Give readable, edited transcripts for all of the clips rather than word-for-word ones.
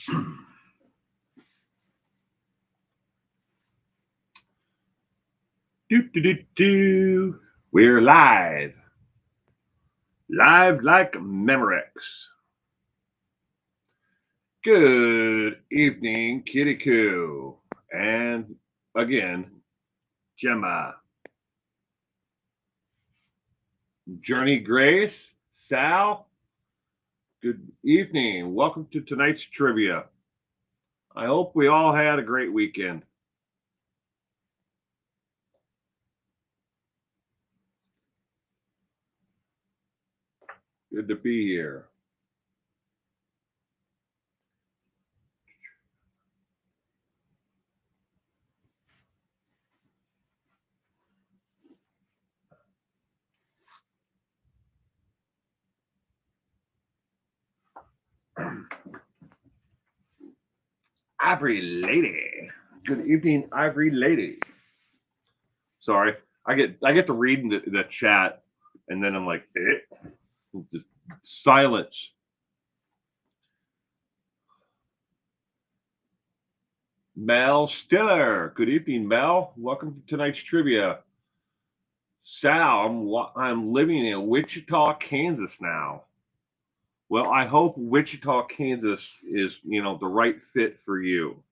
Do, do, do, do. We're live. Live like Memorex. Good evening, Kitty Coo. And again, Gemma. Journey Grace. Sal. Good evening. Welcome to tonight's trivia. I hope we all had a great weekend. Good to be here. Ivory Lady. Good evening, Ivory Lady. Sorry, I get to read in the chat, and then I'm like, just silence. Mel Stiller. Good evening, Mel. Welcome to tonight's trivia. Sal, I'm living in Wichita, Kansas now. Well, I hope Wichita, Kansas is, the right fit for you.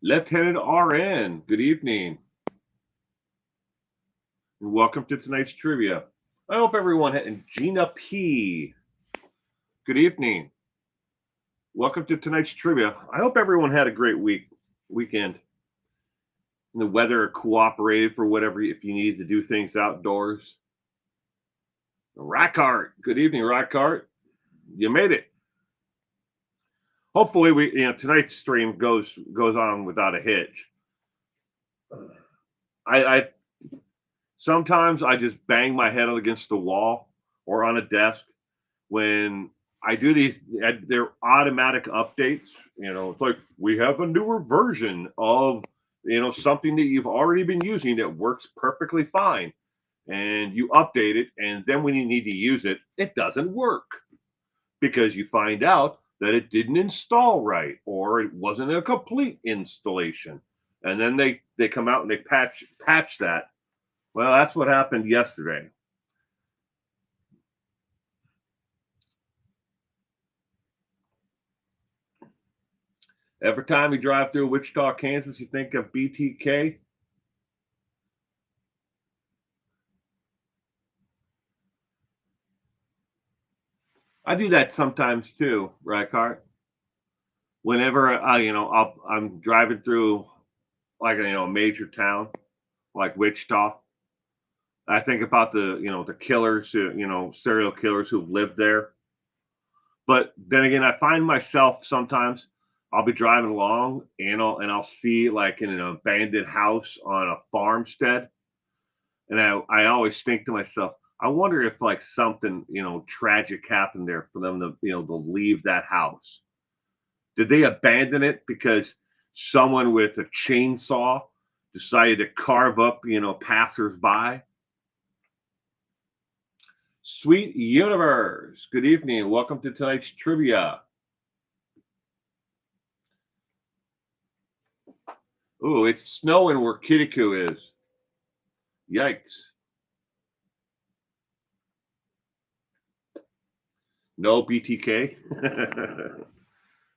Lieutenant RN, good evening. And welcome to tonight's trivia. I hope everyone and Gina P. Good evening. Welcome to tonight's trivia. I hope everyone had a great weekend. And the weather cooperated for whatever if you needed to do things outdoors. Rackart, good evening, Rackart. You made it. Hopefully, tonight's stream goes on without a hitch. I sometimes I just bang my head against the wall or on a desk when I do these. They're automatic updates. It's like we have a newer version of something that you've already been using that works perfectly fine, and you update it, and then when you need to use it, it doesn't work because you find out that it didn't install right or it wasn't a complete installation, and then they come out and they patch that. Well, that's what happened yesterday. Every time you drive through Wichita, Kansas, you think of BTK. I do that sometimes too, Rackart. Whenever I'm driving through like a major town like Wichita, I think about the killers, serial killers who lived there. But then again, I find myself sometimes I'll be driving along, and I'll see like in an abandoned house on a farmstead, and I always think to myself, I wonder if like something tragic happened there for them to to leave that house. Did they abandon it because someone with a chainsaw decided to carve up passersby? Sweet Universe, good evening. Welcome to tonight's trivia. Ooh, it's snowing where Kitiku is. Yikes. No BTK.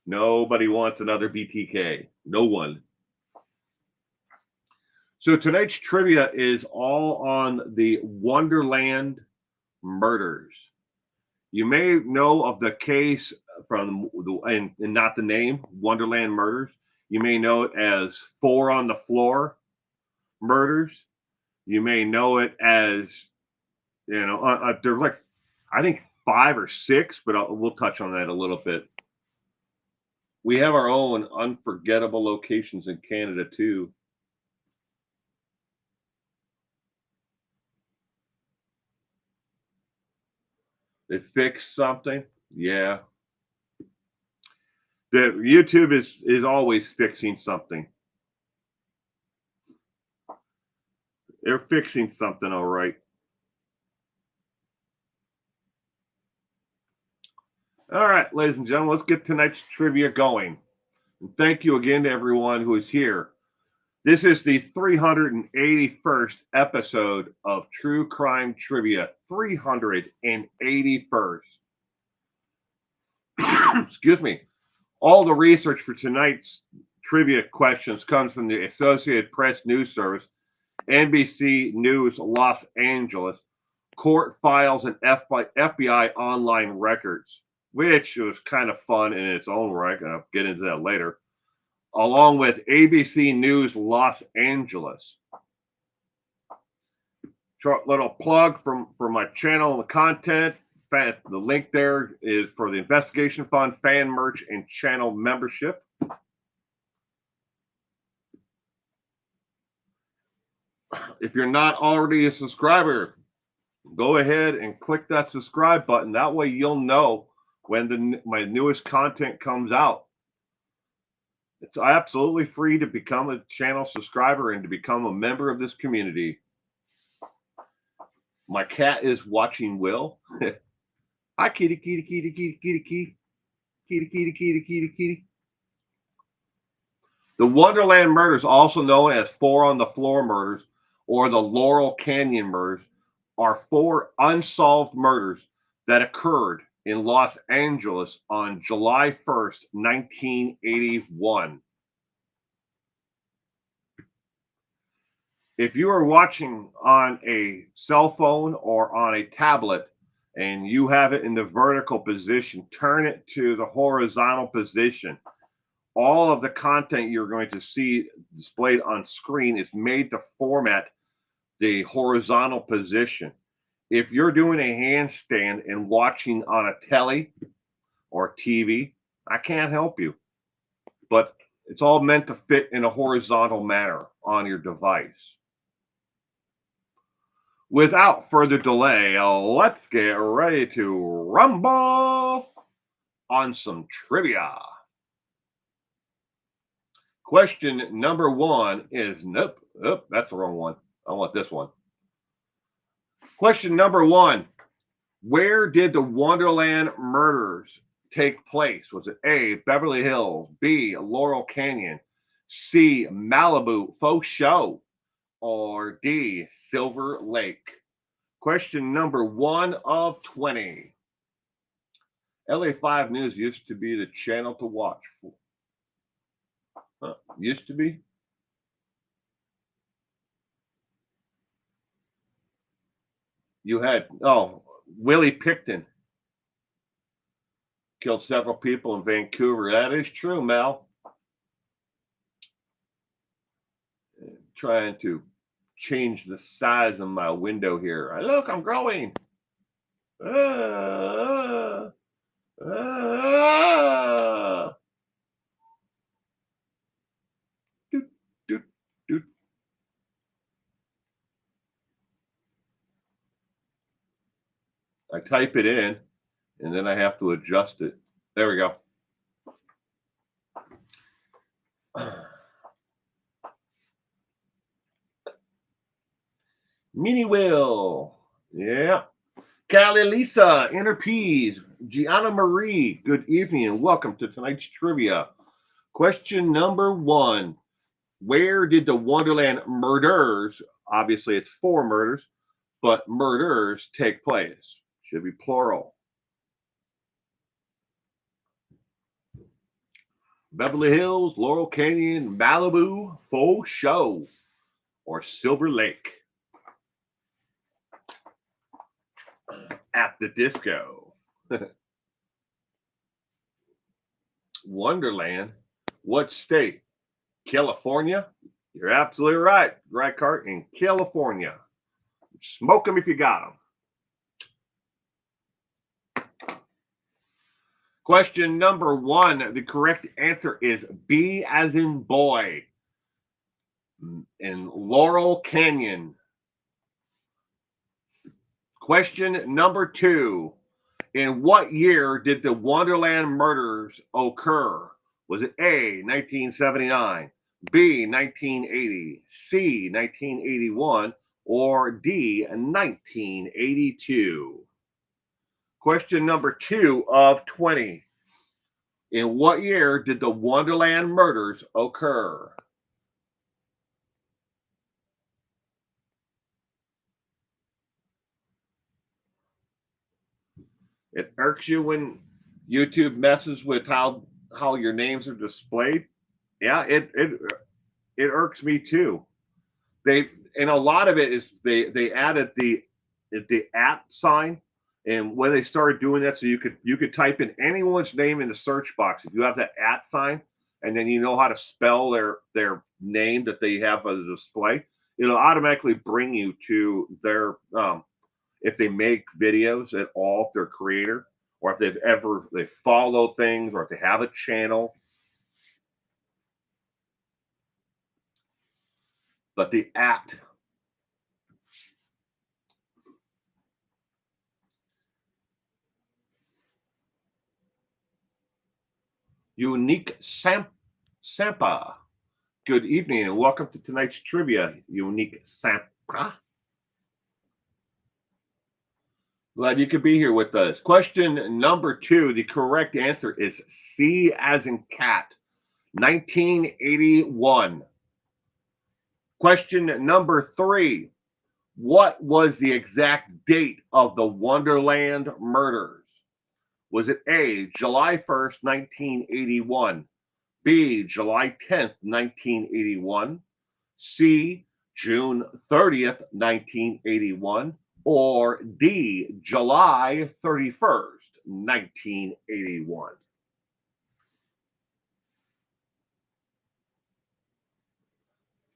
Nobody wants another BTK. No one. So tonight's trivia is all on the Wonderland Murders. You may know of the case from and not the name Wonderland Murders. You may know it as Four on the Floor Murders. You may know it as there's like I think 5 or 6, but we'll touch on that a little bit. We have our own unforgettable locations in Canada too. They fixed something, yeah. The YouTube is always fixing something. They're fixing something, all right. All right, ladies and gentlemen, let's get tonight's trivia going. And thank you again to everyone who is here. This is the 381st episode of True Crime Trivia. 381st. Excuse me. All the research for tonight's trivia questions comes from the Associated Press News Service, NBC News Los Angeles, court files, and FBI online records, which was kind of fun in its own right. I'll get into that later. Along with ABC News Los Angeles. Short little plug for my channel and the content. The link there is for the Investigation Fund, fan merch, and channel membership. If you're not already a subscriber, go ahead and click that subscribe button. That way you'll know when my newest content comes out. It's absolutely free to become a channel subscriber and to become a member of this community. My cat is watching Will. Hi, kitty, kitty, kitty, kitty, kitty, kitty, kitty, kitty, kitty, kitty, kitty. The Wonderland Murders, also known as Four on the Floor Murders or the Laurel Canyon Murders, are 4 unsolved murders that occurred in Los Angeles on July 1st, 1981. If you are watching on a cell phone or on a tablet and you have it in the vertical position, turn it to the horizontal position. All of the content you're going to see displayed on screen is made to format the horizontal position. If you're doing a handstand and watching on a telly or TV, I can't help you. But it's all meant to fit in a horizontal manner on your device. Without further delay, let's get ready to rumble on some trivia. Question number 1 is nope, that's the wrong one. I want this one. Question number 1. Where did the Wonderland Murders take place? Was it A, Beverly Hills, B, Laurel Canyon, C, Malibu Faux Show, or D, Silver Lake? Question number 1 of 20. LA5 News used to be the channel to watch. Used to be? You had, Willie Pickton killed several people in Vancouver. That is true, Mel. Trying to change the size of my window here. Look, I'm growing. Doot, doot, doot. I type it in, and then I have to adjust it. There we go. Mini Will. Yeah. Callie Lisa, Inner Peas, Gianna Marie, good evening and welcome to tonight's trivia. Question number 1. Where did the Wonderland Murders, obviously it's 4 murders, but murders take place? Should be plural. Beverly Hills, Laurel Canyon, Malibu, Faux Show, or Silver Lake? At the disco. Wonderland. What state? California? You're absolutely right. Right, Cart, in California. Smoke them if you got them. Question number 1. The correct answer is B as in boy. In Laurel Canyon. Question number 2. In what year did the Wonderland Murders occur? Was it A, 1979, B, 1980, C, 1981, or D, 1982? Question number 2 of 20. In what year did the Wonderland Murders occur? It irks you when YouTube messes with how your names are displayed. Yeah, it irks me too. They and a lot of it is they added the at sign, and when they started doing that, so you could type in anyone's name in the search box if you have that at sign, and then you know how to spell their name that they have as a display. It'll automatically bring you to their if they make videos at all, if they're a creator, or if they follow things, or if they have a channel. But the at Unique Sampa. Good evening and welcome to tonight's trivia, Unique Sampa. Glad you could be here with us. Question number 2. The correct answer is C as in cat, 1981. Question number 3. What was the exact date of the Wonderland Murders? Was it A, July 1st, 1981, B, July 10th, 1981, C, June 30th, 1981, or D, July 31st, 1981?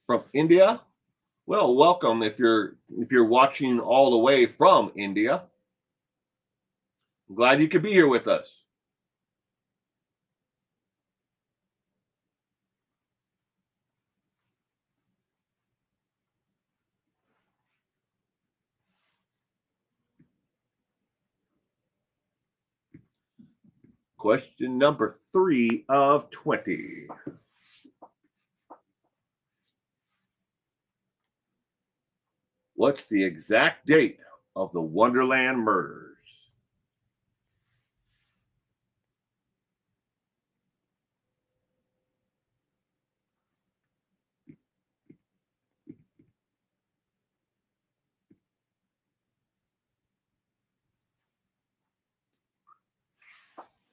From India? Well, welcome if you're watching all the way from India. I'm glad you could be here with us. Question number 3 of 20. What's the exact date of the Wonderland Murders?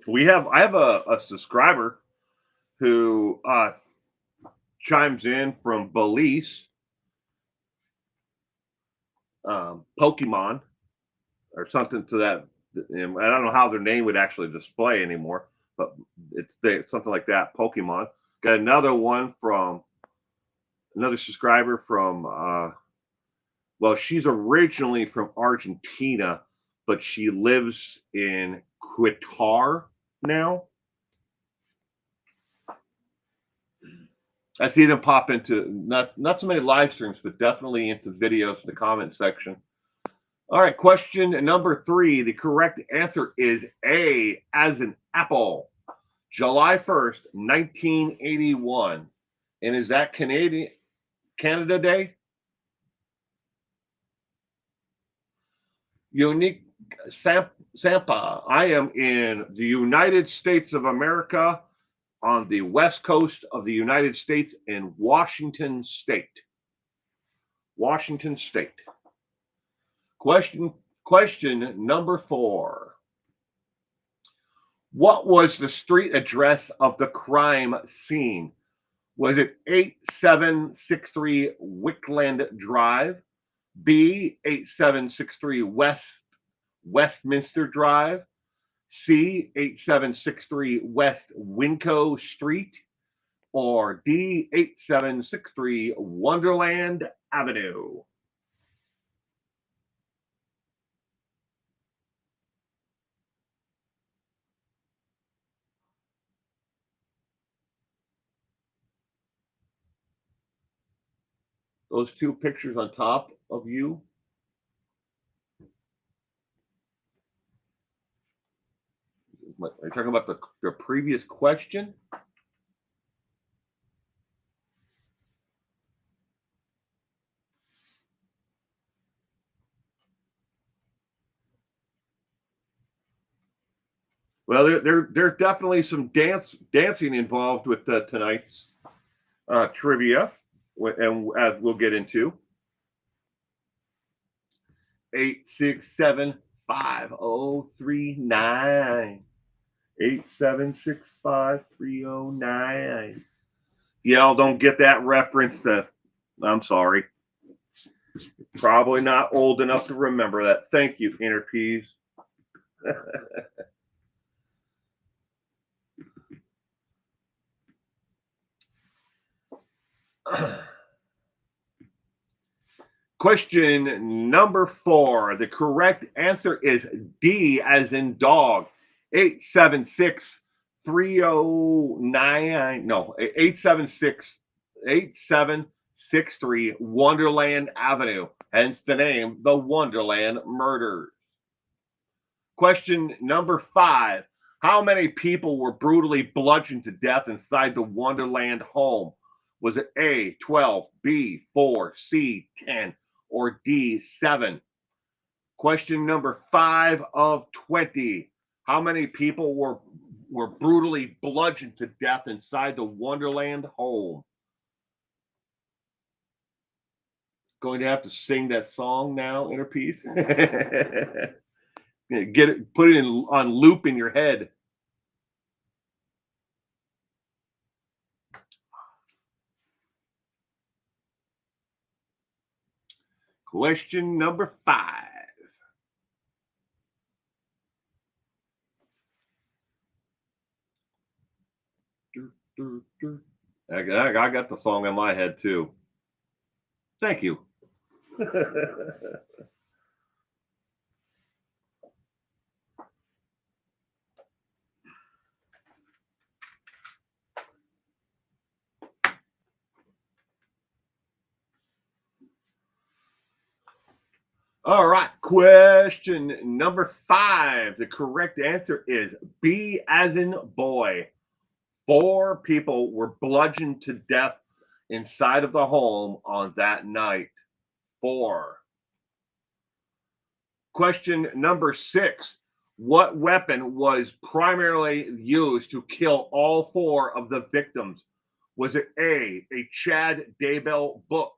I have a subscriber who chimes in from Belize, Pokemon, or something to that. I don't know how their name would actually display anymore, but it's something like that. Pokemon. Got another one from another subscriber from. Well, she's originally from Argentina, but she lives in Qatar now. I see them pop into not so many live streams, but definitely into videos in the comment section. All right, question number 3. The correct answer is A as in apple. July 1st, 1981. And is that Canada Day? Unique Sampa. I am in the United States of America on the west coast of the United States in Washington State. Washington State. Question number 4. What was the street address of the crime scene? Was it 8763 Wickland Drive, B 8763 Westminster Drive, C 8763 West Winco Street, or D 8763 Wonderland Avenue? Those two pictures on top of you. Are you talking about the previous question? Well, there's definitely some dancing involved with tonight's trivia, and as we'll get into 867-5039. 8765309. Y'all don't get that reference I'm sorry. Probably not old enough to remember that. Thank you, Inner Peas. Question number 4. The correct answer is D as in dog. 876-309. No, 8763 Wonderland Avenue. Hence the name, the Wonderland Murders. Question number 5. How many people were brutally bludgeoned to death inside the Wonderland home? Was it A, 12, B, 4, C, 10, or D, 7? Question number 5 of 20. How many people were brutally bludgeoned to death inside the Wonderland home? Going to have to sing that song now, Inner Peace. Get it, put it on loop in your head. Question number 5. I got the song in my head too. Thank you. All right, question number 5. The correct answer is B as in boy. 4 people were bludgeoned to death inside of the home on that night. 4. Question number 6. What weapon was primarily used to kill all 4 of the victims? Was it A, Chad Daybell book,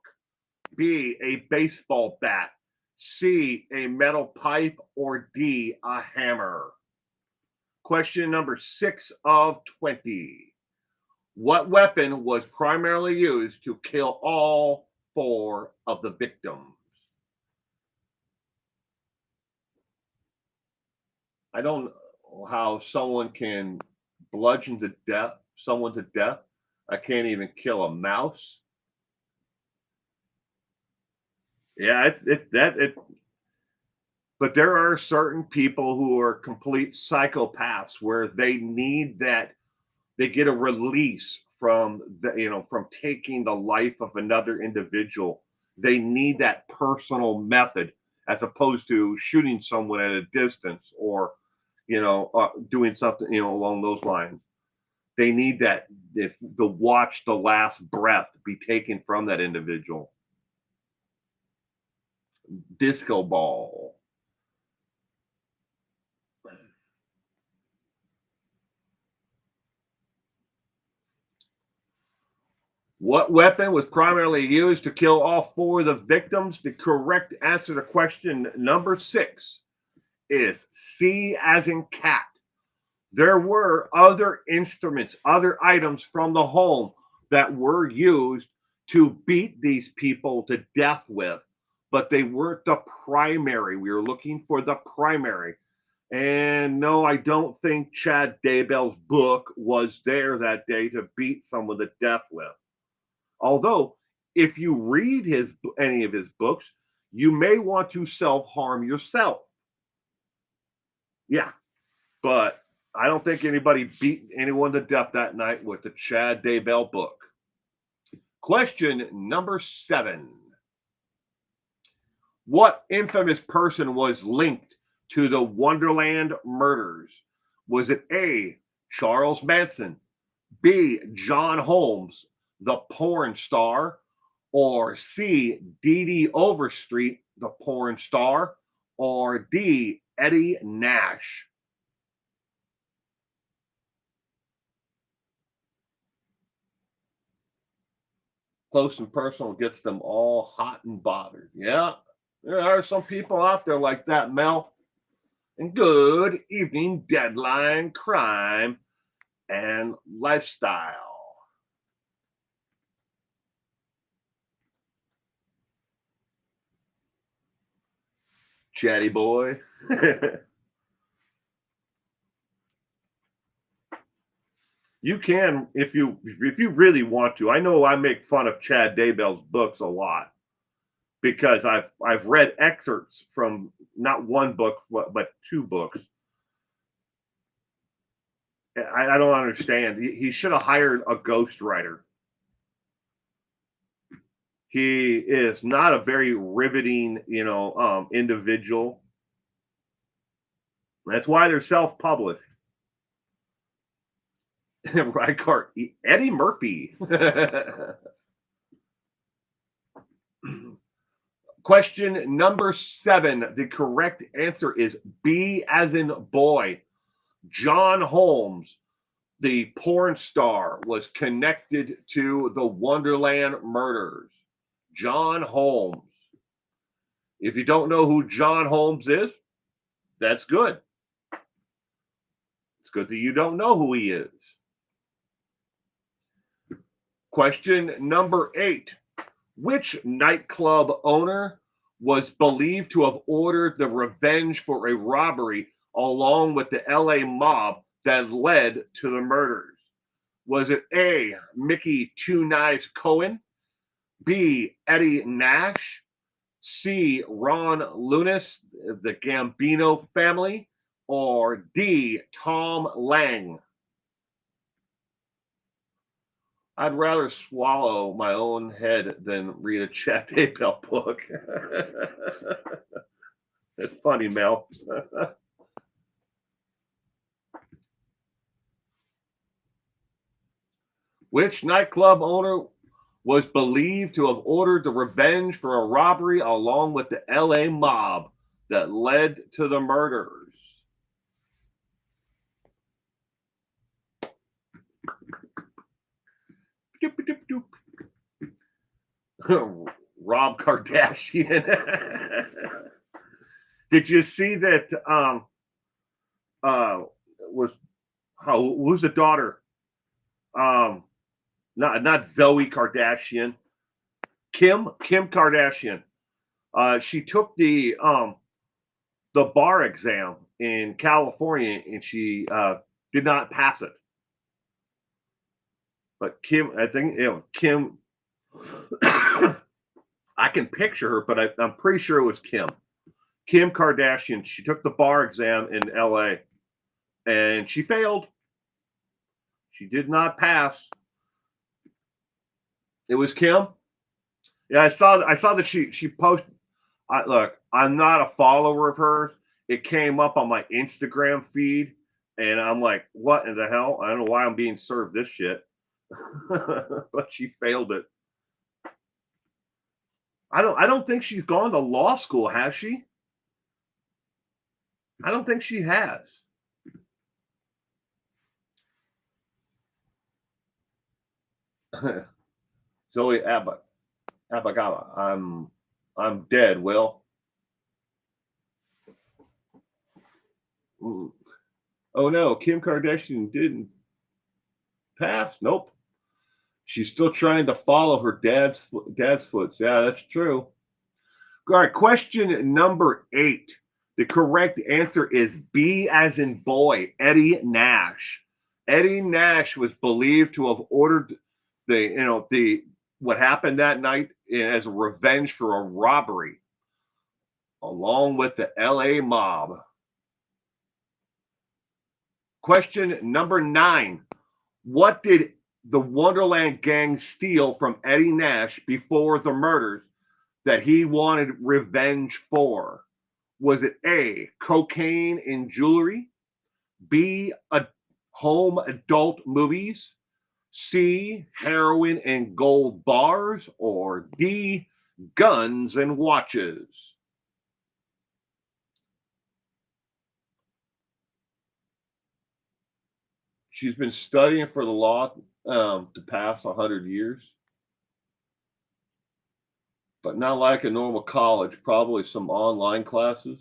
B, a baseball bat, C, a metal pipe, or D, a hammer? Question number 6 of 20. What weapon was primarily used to kill all 4 of the victims? I don't know how someone can bludgeon someone to death. I can't even kill a mouse. Yeah, but there are certain people who are complete psychopaths where they need that, they get a release from from taking the life of another individual. They need that personal method as opposed to shooting someone at a distance or doing something along those lines. They need that, if the watch the last breath be taken from that individual. Disco ball. What weapon was primarily used to kill all 4 of the victims? The correct answer to question number 6 is C as in cat. There were other instruments, other items from the home that were used to beat these people to death with, but they weren't the primary. We were looking for the primary. And no, I don't think Chad Daybell's book was there that day to beat someone to death with. Although, if you read any of his books, you may want to self-harm yourself. Yeah, but I don't think anybody beat anyone to death that night with the Chad Daybell book. Question number 7. What infamous person was linked to the Wonderland murders? Was it A, Charles Manson, B, John Holmes, the porn star, or C, Dee Dee Overstreet, the porn star, or D, Eddie Nash? Close and personal gets them all hot and bothered. Yeah, there are some people out there like that, Mel. And good evening, Deadline, Crime, and Lifestyle. Chatty boy. You can if you really want to. I know I make fun of Chad Daybell's books a lot because I've read excerpts from not one book but two books. I don't understand. He should have hired a ghostwriter. He is not a very riveting, individual. That's why they're self-published. Rykart, Eddie Murphy. Question number 7. The correct answer is B as in boy. John Holmes, the porn star, was connected to the Wonderland Murders. John Holmes. If you don't know who John Holmes is, that's good. It's good that you don't know who he is. Question number 8. Which nightclub owner was believed to have ordered the revenge for a robbery along with the LA mob that led to the murders? Was it A, Mickey Two Knives Cohen, B, Eddie Nash, C, Ron Lunas, the Gambino family, or D, Tom Lang? I'd rather swallow my own head than read a Chat Daybell book. It's funny, Mel. Which nightclub owner was believed to have ordered the revenge for a robbery along with the LA mob that led to the murders? Doop, doop, doop. Rob Kardashian. Did you see that? Was who's the daughter? Not Zoe Kardashian. Kim Kardashian. She took the bar exam in California and she did not pass it. But Kim, I think Kim. I can picture her, but I'm pretty sure it was Kim. Kim Kardashian. She took the bar exam in L.A. and she failed. She did not pass. It was Kim. Yeah, I saw that she posted. Look, I'm not a follower of hers. It came up on my Instagram feed, and I'm like, what in the hell? I don't know why I'm being served this shit. But she failed it. I don't think she's gone to law school, has she? I don't think she has. Zoe Abagaba. I'm dead, Will. Mm. Oh no, Kim Kardashian didn't pass. Nope. She's still trying to follow her dad's foot. Yeah, that's true. All right, question number 8. The correct answer is B as in boy, Eddie Nash. Eddie Nash was believed to have ordered the what happened that night as a revenge for a robbery along with the LA mob. Question number 9. What did the Wonderland gang steal from Eddie Nash before the murders that he wanted revenge for? Was it A, cocaine and jewelry, B, home adult movies, C, heroin and gold bars, or D, guns and watches? She's been studying for the law to pass 100 years. but not like a normal college, probably some online classes.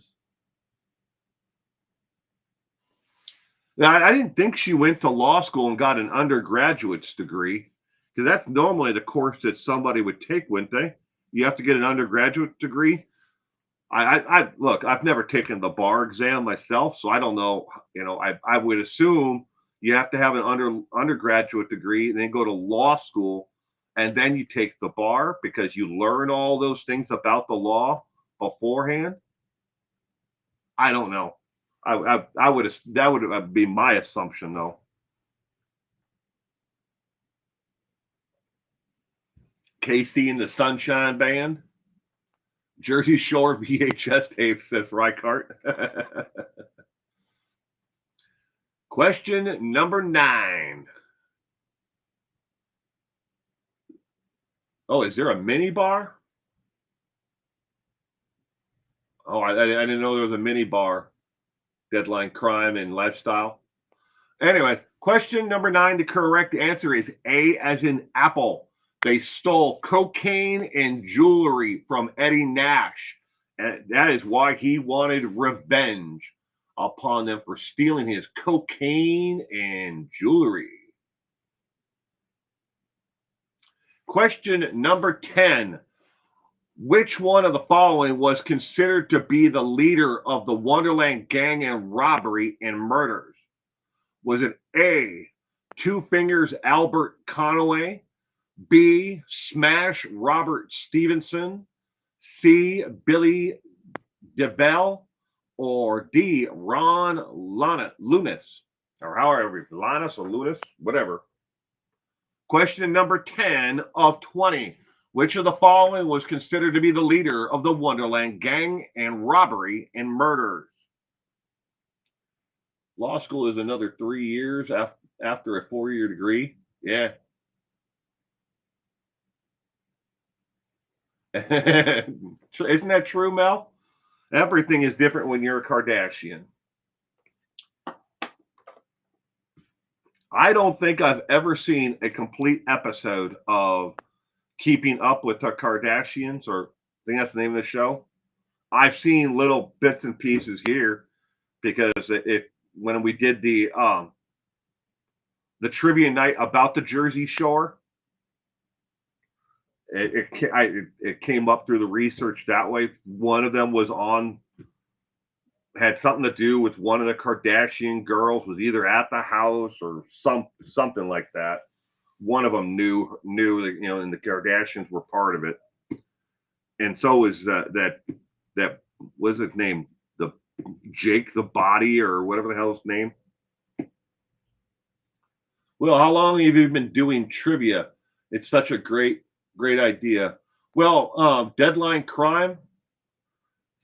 Now, I didn't think she went to law school and got an undergraduate's degree, because that's normally the course that somebody would take, wouldn't they? You have to get an undergraduate degree. I look, I've never taken the bar exam myself, so I don't know. I would assume you have to have an undergraduate degree and then go to law school, and then you take the bar because you learn all those things about the law beforehand. I don't know. I would that would be my assumption though. Casey and the Sunshine Band, Jersey Shore VHS tapes. That's Reichardt. Question number 9. Oh, is there a mini bar? Oh, I didn't know there was a mini bar. Deadline crime and lifestyle. Anyway, question number 9. The correct answer is A as in apple. They stole cocaine and jewelry from Eddie Nash. And that is why he wanted revenge upon them for stealing his cocaine and jewelry. Question number 10. Which one of the following was considered to be the leader of the Wonderland gang and robbery and murders? Was it A, Two Fingers Albert Conway, B, Smash Robert Stevenson, C, Billy DeVell, or D, Ron Lunas, or however, Lanus or Lunas, whatever. Question number 10 of 20. Which of the following was considered to be the leader of the Wonderland gang and robbery and murders? Law school is another 3 years after a 4-year degree. Yeah. Isn't that true, Mel? Everything is different when you're a Kardashian. I don't think I've ever seen a complete episode of Keeping Up with the Kardashians, or I think that's the name of the show. I've seen little bits and pieces here because when we did the trivia night about the Jersey Shore, it came up through the research that way. One of them had something to do with one of the Kardashian girls, was either at the house or something like that. One of them knew that, and the Kardashians were part of it, and so was that what's his name, the Jake the Body or whatever the hell his name. Well, how long have you been doing trivia? It's such a great idea. Well, Deadline Crime.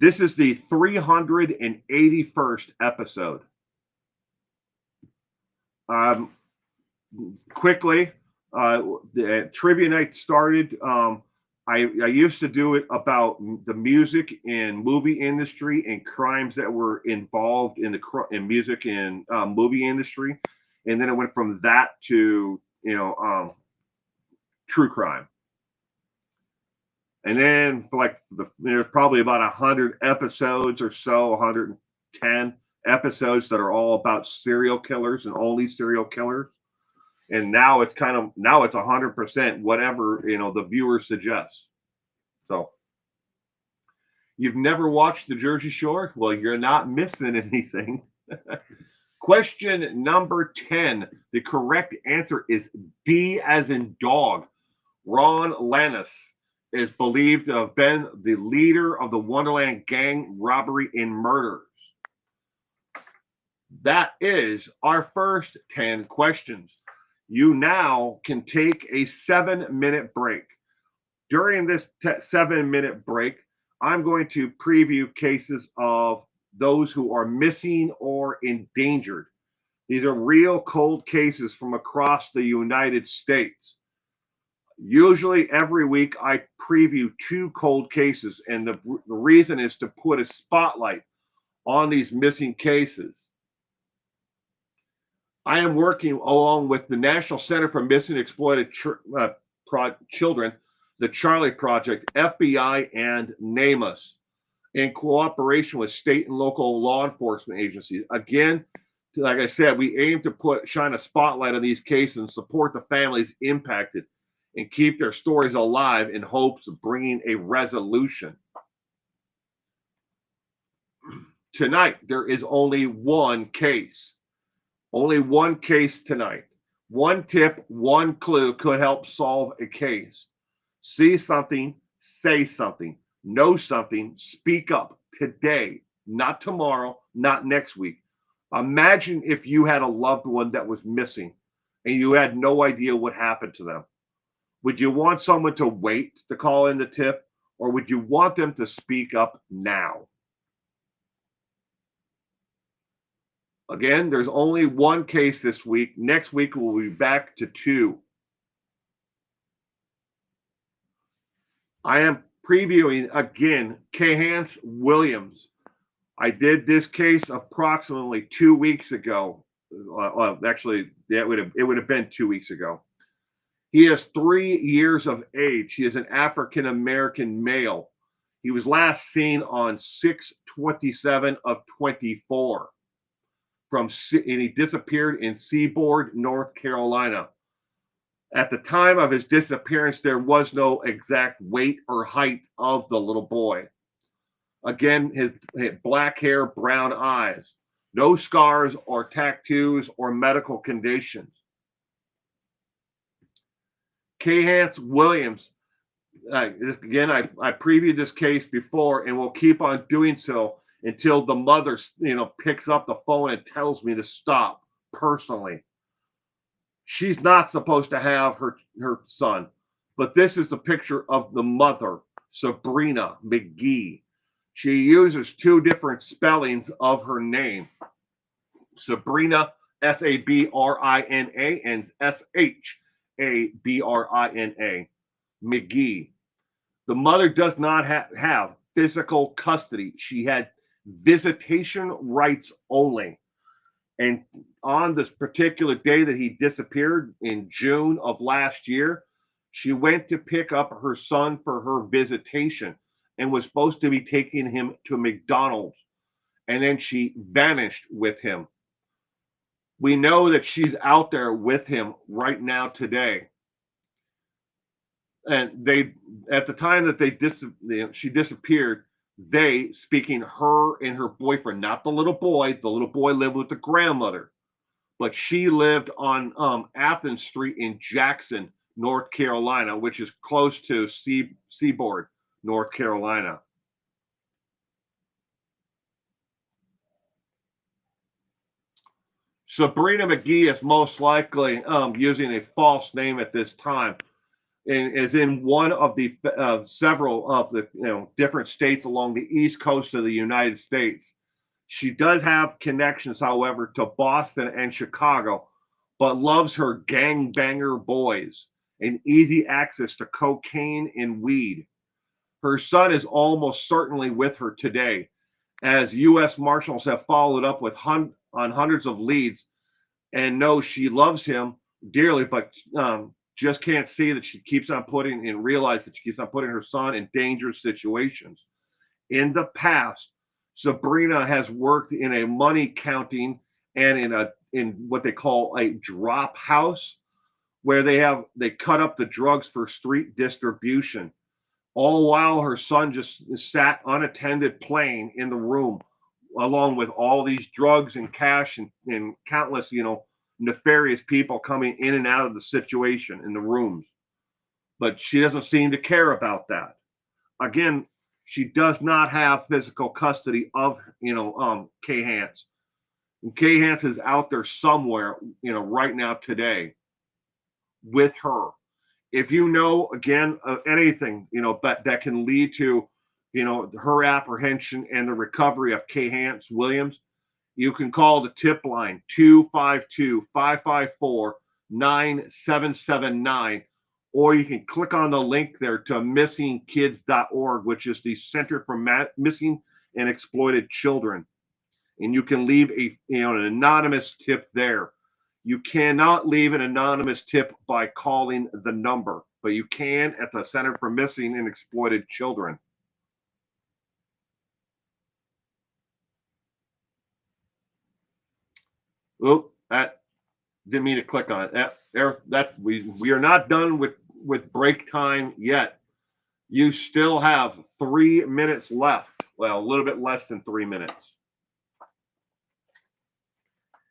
This is the 381st episode. Quickly, the trivia night started. I used to do it about the music and movie industry and crimes that were involved in music and movie industry, and then it went from that to true crime. And then for like there's probably about 100 episodes or so, 110 episodes that are all about serial killers and only serial killers. And now it's 100% whatever the viewer suggests. So you've never watched the Jersey Shore? Well, you're not missing anything. Question number 10. The correct answer is D as in dog. Ron Lanus is believed to have been the leader of the Wonderland gang robbery and murders. That is our first 10 questions. You now can take a 7-minute break. During this 7-minute break, I'm going to preview cases of those who are missing or endangered. These are real cold cases from across the United States. Usually every week I preview 2 cold cases, and the reason is to put a spotlight on these missing cases. I am working along with the National Center for Missing and Exploited Children the Charlie Project, FBI, and NamUs, in cooperation with state and local law enforcement agencies. Again, like I said, we aim to shine a spotlight on these cases and support the families impacted and keep their stories alive in hopes of bringing a resolution. Tonight, there is only one case. Only one case tonight. One tip, one clue could help solve a case. See something, say something, know something, speak up today, not tomorrow, not next week. Imagine if you had a loved one that was missing and you had no idea what happened to them. Would you want someone to wait to call in the tip, or would you want them to speak up now? Again, there's only one case this week. Next week, we'll be back to 2. I am previewing again Kahance Williams. I did this case approximately 2 weeks ago. Well, actually, it would have been 2 weeks ago. He is 3 years of age. He is an African American male. He was last seen on 6/27 of 24 and he disappeared in Seaboard, North Carolina. At the time of his disappearance, there was no exact weight or height of the little boy. Again, his black hair, brown eyes, no scars or tattoos or medical conditions. Kahance Williams, again, I previewed this case before, and will keep on doing so until the mother, picks up the phone and tells me to stop personally. She's not supposed to have her son, but this is the picture of the mother, Sabrina McGee. She uses 2 different spellings of her name. Sabrina, Sabrina, and Shabrina, McGee. The mother does not have physical custody. She had visitation rights only. And on this particular day that he disappeared in June of last year, she went to pick up her son for her visitation and was supposed to be taking him to McDonald's. And then she vanished with him. We know that she's out there with him right now today. And at the time that she disappeared, they, speaking her and her boyfriend, not the little boy lived with the grandmother, but she lived on Athens Street in Jackson, North Carolina, which is close to Seaboard, North Carolina. Sabrina McGee is most likely using a false name at this time, and is in one of the several of the different states along the east coast of the United States. She does have connections, however, to Boston and Chicago, but loves her gangbanger boys and easy access to cocaine and weed. Her son is almost certainly with her today, as U.S. Marshals have followed up with on hundreds of leads and know she loves him dearly, but just can't see that she keeps on putting and realize that she keeps on putting her son in dangerous situations. In the past, Sabrina has worked in a money counting and in what they call a drop house, where they cut up the drugs for street distribution. All while her son just sat unattended playing in the room, along with all these drugs and cash and countless, nefarious people coming in and out of the situation in the rooms. But she doesn't seem to care about that. Again, she does not have physical custody of, Kahance. And Kahance is out there somewhere, right now today with her. If you know, again, anything, that can lead to, her apprehension and the recovery of Kahance Williams, you can call the tip line 252-554-9779, or you can click on the link there to missingkids.org, which is the Center for Missing and Exploited Children. And you can leave an anonymous tip there. You cannot leave an anonymous tip by calling the number. but you can at the Center for Missing and Exploited Children. Oop, that didn't mean to click on it. We are not done with break time yet. You still have 3 minutes left. Well, a little bit less than 3 minutes.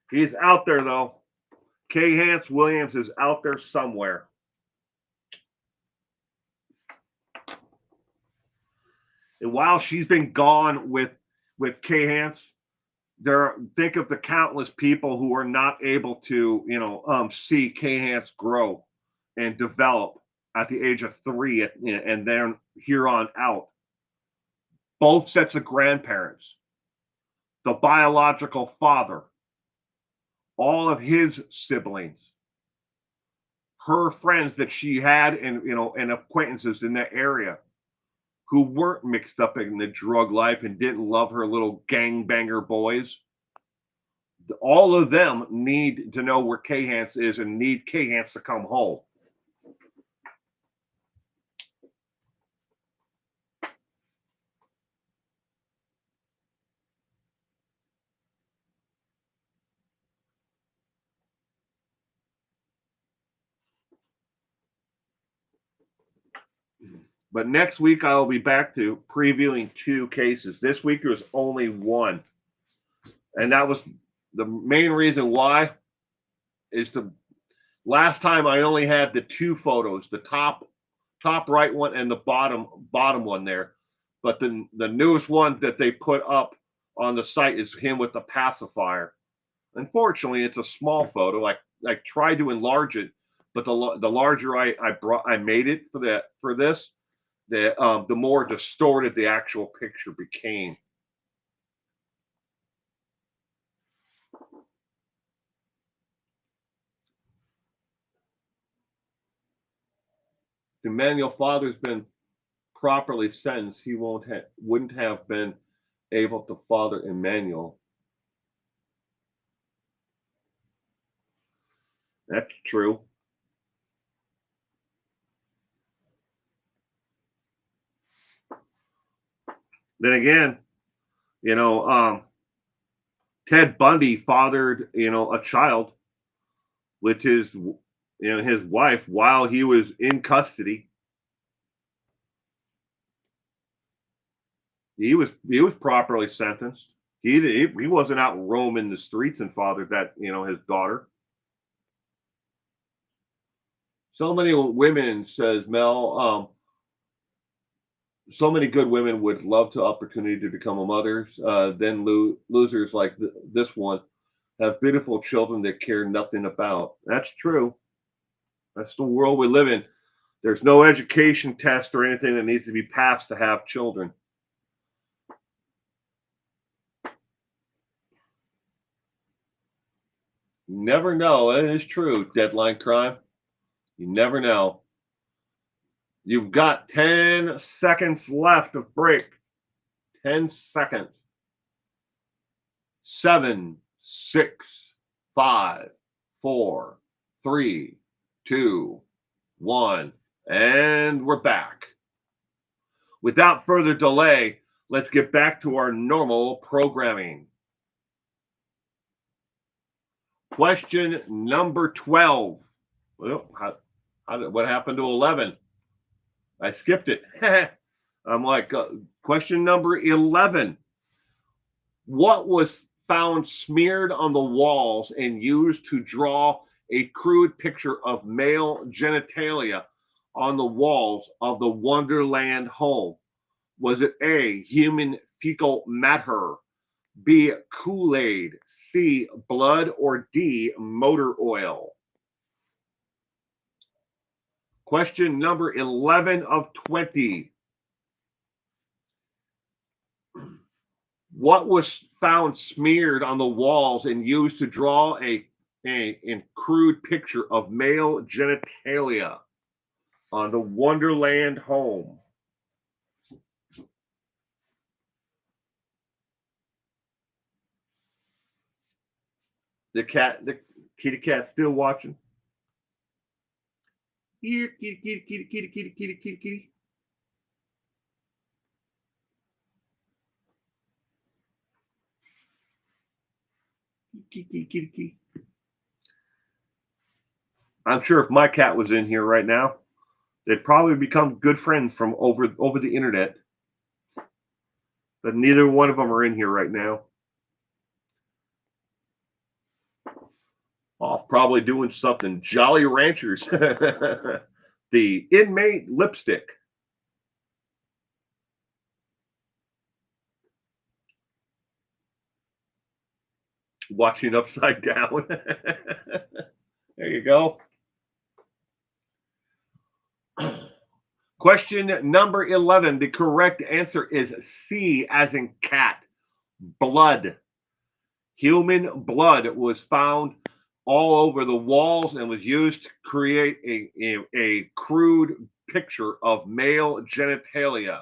He's out there though. Kay Hance Williams is out there somewhere. And while she's been gone with Kay Hance, think of the countless people who are not able to, see Kay Hance grow and develop at the age of 3 and then here on out. Both sets of grandparents, the biological father, all of his siblings, her friends that she had and acquaintances in that area who weren't mixed up in the drug life and didn't love her little gangbanger boys. All of them need to know where Kay Hance is and need Kay Hance to come home. But next week I will be back to previewing 2 cases. This week there was only 1. And that was the main reason why is the last time I only had the 2 photos, the top right one and the bottom one there. But the newest one that they put up on the site is him with the pacifier. Unfortunately, it's a small photo. I tried to enlarge it, but the larger I made it for this, the more distorted the actual picture became. If Emmanuel Father's been properly sentenced, he wouldn't have been able to father Emmanuel. That's true. Then again, Ted Bundy fathered, a child, which is, his wife while he was in custody. He was properly sentenced. He wasn't out roaming the streets and fathered that, his daughter. So many women, says Mel, so many good women would love the opportunity to become a mother. Then losers like this one have beautiful children that care nothing about. That's true. That's the world we live in. There's no education test or anything that needs to be passed to have children. You never know. It is true. Deadline crime. You never know. You've got 10 seconds left of break. 10 seconds. 7, 6, 5, 4, 3, 2, 1. And we're back. Without further delay, let's get back to our normal programming. Question number 12. Well, what happened to 11? I skipped it. I'm like, question number 11. What was found smeared on the walls and used to draw a crude picture of male genitalia on the walls of the Wonderland home? Was it A, human fecal matter, B, Kool-Aid, C, blood, or D, motor oil? Question number 11 of 20. What was found smeared on the walls and used to draw a crude picture of male genitalia on the Wonderland home? The kitty cat still watching? Here, kitty, kitty, kitty, kitty, kitty, kitty, kitty, kitty. Kitty, kitty, kitty, kitty. I'm sure if my cat was in here right now, they'd probably become good friends from over the internet. But neither one of them are in here right now. Off probably doing something. Jolly Ranchers. The inmate lipstick. Watching upside down. There you go. Question number 11. The correct answer is C, as in cat. Blood. Human blood was found all over the walls and was used to create a crude picture of male genitalia.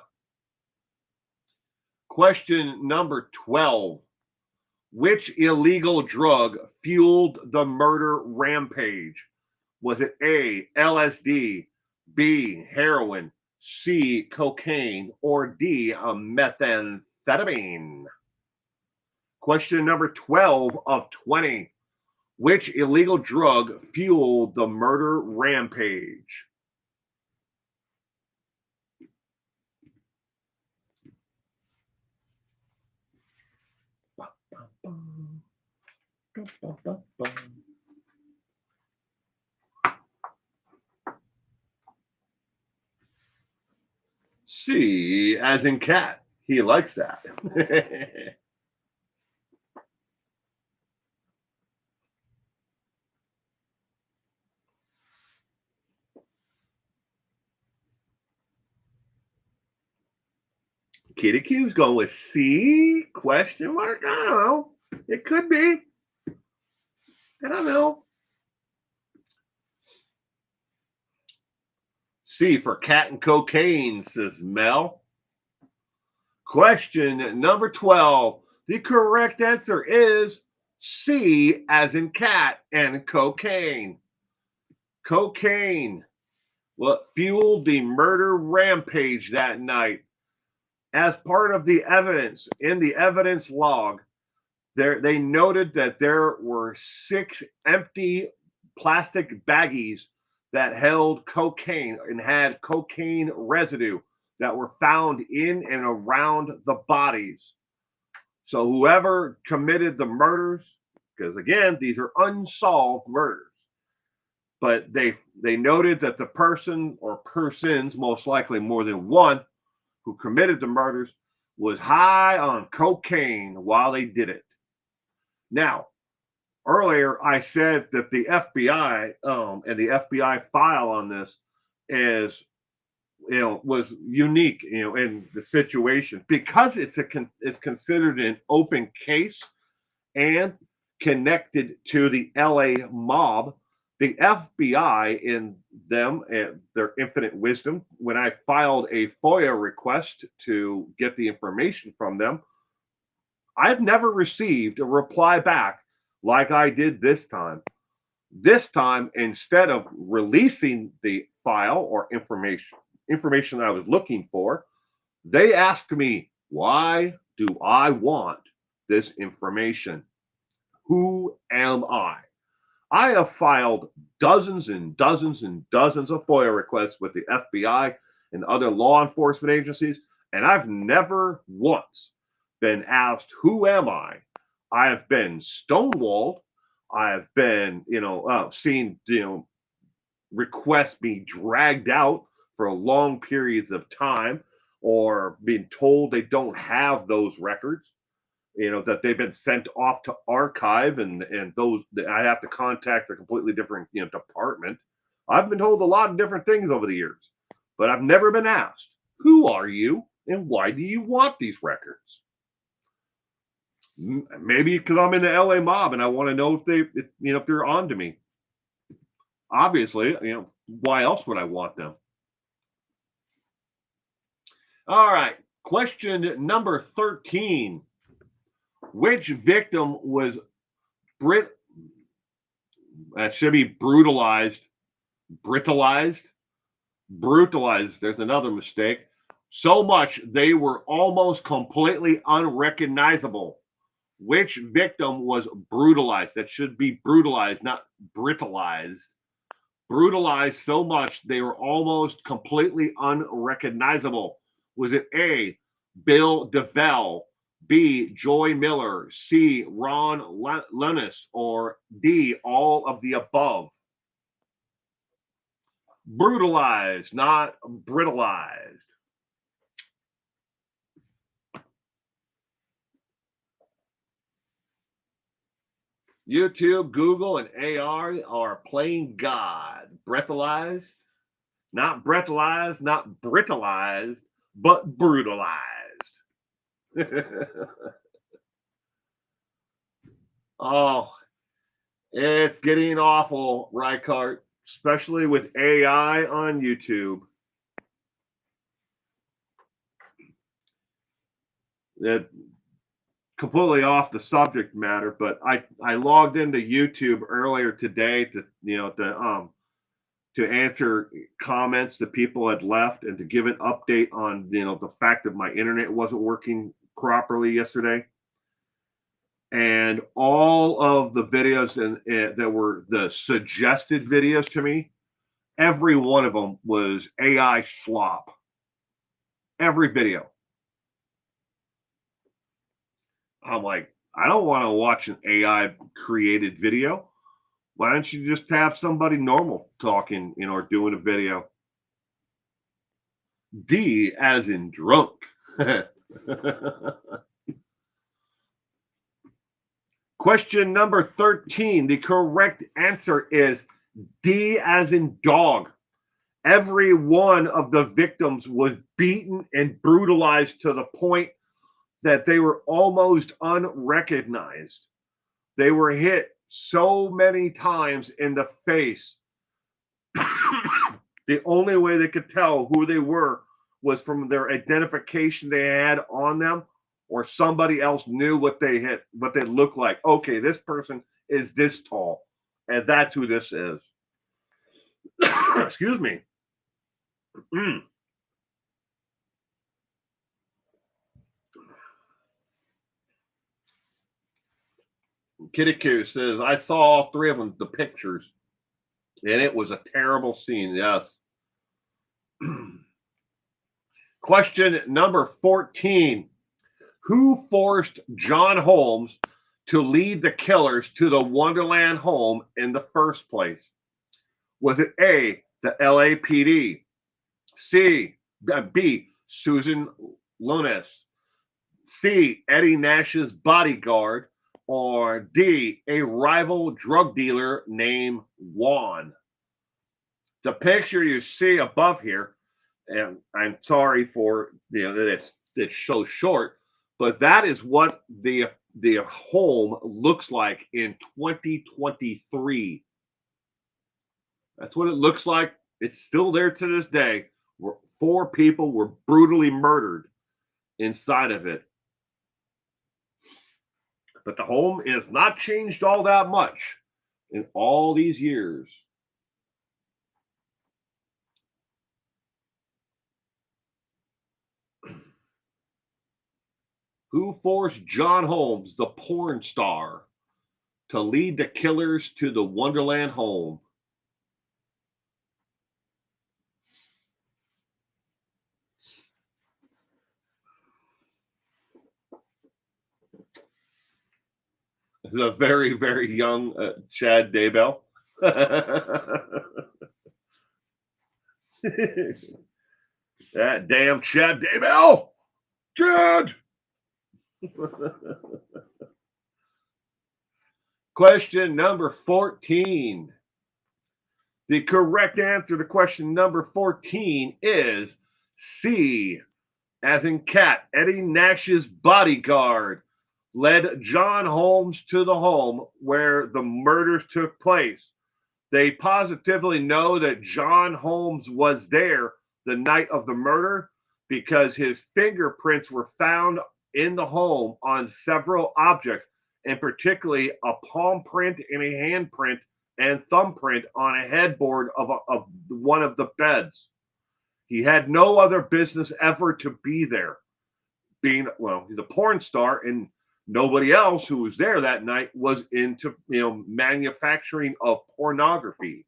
Question number 12. Which illegal drug fueled the murder rampage? Was it A, LSD, B, heroin, C, cocaine, or D, methamphetamine? Question number 12 of 20. Which illegal drug fueled the murder rampage? C, as in cat. He likes that. Kitty Q's going with C? Question mark? I don't know. It could be. I don't know. C for cat and cocaine, says Mel. Question number 12. The correct answer is C, as in cat, and cocaine. Cocaine. What fueled the murder rampage that night? As part of the evidence, in the evidence log, they noted that there were 6 empty plastic baggies that held cocaine and had cocaine residue that were found in and around the bodies. So whoever committed the murders, because again, these are unsolved murders, but they noted that the person or persons, most likely more than one, who committed the murders was high on cocaine while they did it. Now, earlier I said that the FBI and the FBI file on this is, was unique, in the situation because it's considered an open case and connected to the LA mob. The FBI, in them and their infinite wisdom, when I filed a FOIA request to get the information from them, I've never received a reply back like I did this time. This time, instead of releasing the file or information I was looking for, they asked me, why do I want this information? Who am I? I have filed dozens and dozens and dozens of FOIA requests with the FBI and other law enforcement agencies, and I've never once been asked, who am I? I have been stonewalled. I have been, seen, requests being dragged out for long periods of time, or being told they don't have those records, that they've been sent off to archive, and those I have to contact a completely different, department. I've been told a lot of different things over the years, but I've never been asked, who are you and why do you want these records? Maybe because I'm in the LA mob and I want to know if they're on to me. Obviously, why else would I want them? All right, question number 13. Which victim was should be brutalized brutalized, there's another mistake, so much they were almost completely unrecognizable. Which victim was brutalized? That should be brutalized, not brutalized. Brutalized so much they were almost completely unrecognizable. Was it A, Bill DeVell, B, Joy Miller, C, Ron Lennis, or D, all of the above? Brutalized, not brutalized. YouTube, Google, and AR are playing God. Breathalyzed, not breathalyzed, not britalized, but brutalized. Oh, it's getting awful, Reichart, especially with AI on YouTube. It completely off the subject matter, but I logged into YouTube earlier today to answer comments that people had left and to give an update on the fact that my internet wasn't working properly yesterday. And all of the videos that were the suggested videos to me, every one of them was AI slop. Every video. I'm like, I don't want to watch an AI created video. Why don't you just have somebody normal talking, or doing a video? D as in drunk. Question number 13. The correct answer is D as in dog. Every one of the victims was beaten and brutalized to the point that they were almost unrecognized. They were hit so many times in the face. The only way they could tell who they were was from their identification they had on them, or somebody else knew what they looked like. Okay, this person is this tall, and that's who this is. Excuse me. Kitty says, I saw all three of them, the pictures, and it was a terrible scene. Yes. Question number 14. Who forced John Holmes to lead the killers to the Wonderland home in the first place? Was it A, the LAPD, B, Susan Lunas, C, Eddie Nash's bodyguard, or D, a rival drug dealer named Juan? The picture you see above here, and I'm sorry for that it's so short, but that is what the home looks like in 2023. That's what it looks like. It's still there to this day. Where 4 people were brutally murdered inside of it. But the home is not changed all that much in all these years. Who forced John Holmes, the porn star, to lead the killers to the Wonderland home? The very, very young Chad Daybell. That damn Chad Daybell. Chad. Question number 14. The correct answer to question number 14 is C, as in cat. Eddie Nash's bodyguard led John Holmes to the home where the murders took place. They positively know that John Holmes was there the night of the murder because his fingerprints were found in the home on several objects, and particularly a palm print and a handprint and thumbprint on a headboard of one of the beds. He had no other business ever to be there. Being, well, he's a porn star, and nobody else who was there that night was into, manufacturing of pornography.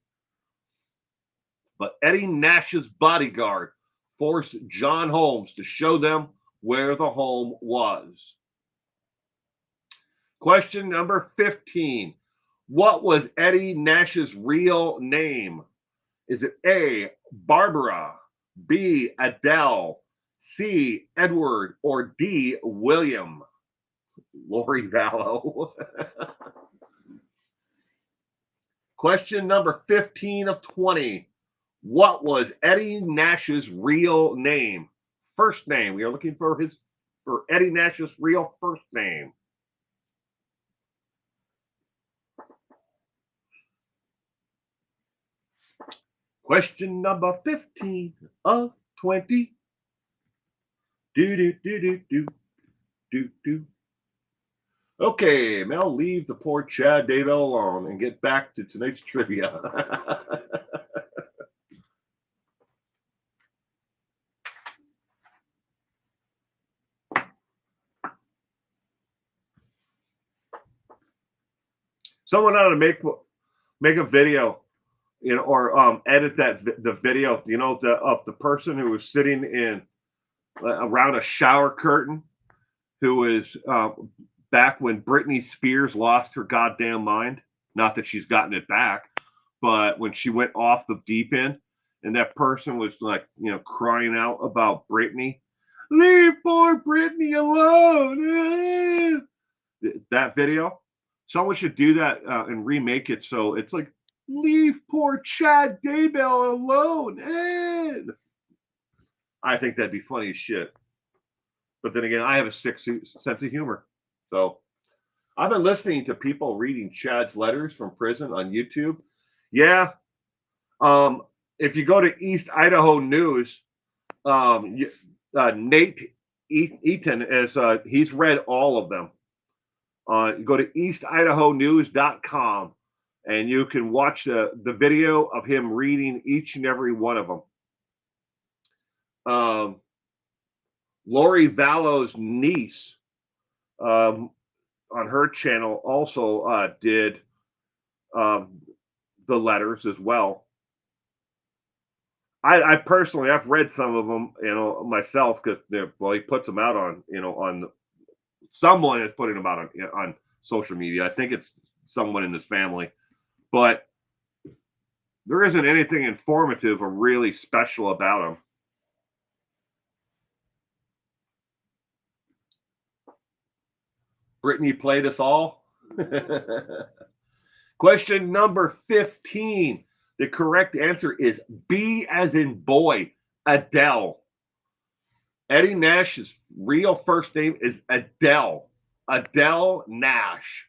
But Eddie Nash's bodyguard forced John Holmes to show them where the home was. Question number 15. What was Eddie Nash's real name? Is it A, Barbara, B, Adele, C, Edward, or D, William? Lori Vallow. Question number 15 of 20. What was Eddie Nash's real name? First name. We are looking for Eddie Nash's real first name. Question number 15 of 20. Do. Okay, Mel, leave the poor Chad Daybell alone and get back to tonight's trivia. Someone ought to make a video, or edit the video, of the person who was sitting in around a shower curtain, who was back when Britney Spears lost her goddamn mind. Not that she's gotten it back, but when she went off the deep end, and that person was like, crying out about Britney. Leave poor Britney alone. That video. Someone should do that and remake it so it's like, leave poor Chad Daybell alone. I think that'd be funny as shit. But then again, I have a sick sense of humor. So I've been listening to people reading Chad's letters from prison on YouTube. Yeah. If you go to East Idaho News, Nate Eaton he's read all of them. You go to eastidahonews.com and you can watch the video of him reading each and every one of them. Lori Vallow's niece on her channel also did the letters as well. I personally, I've read some of them, myself, because he puts them out on, on someone is putting them out on social media. I think it's someone in his family, but there isn't anything informative or really special about him. Brittany played us all. Question number 15. The correct answer is B as in boy, Adele. Eddie Nash's real first name is Adele. Adele Nash.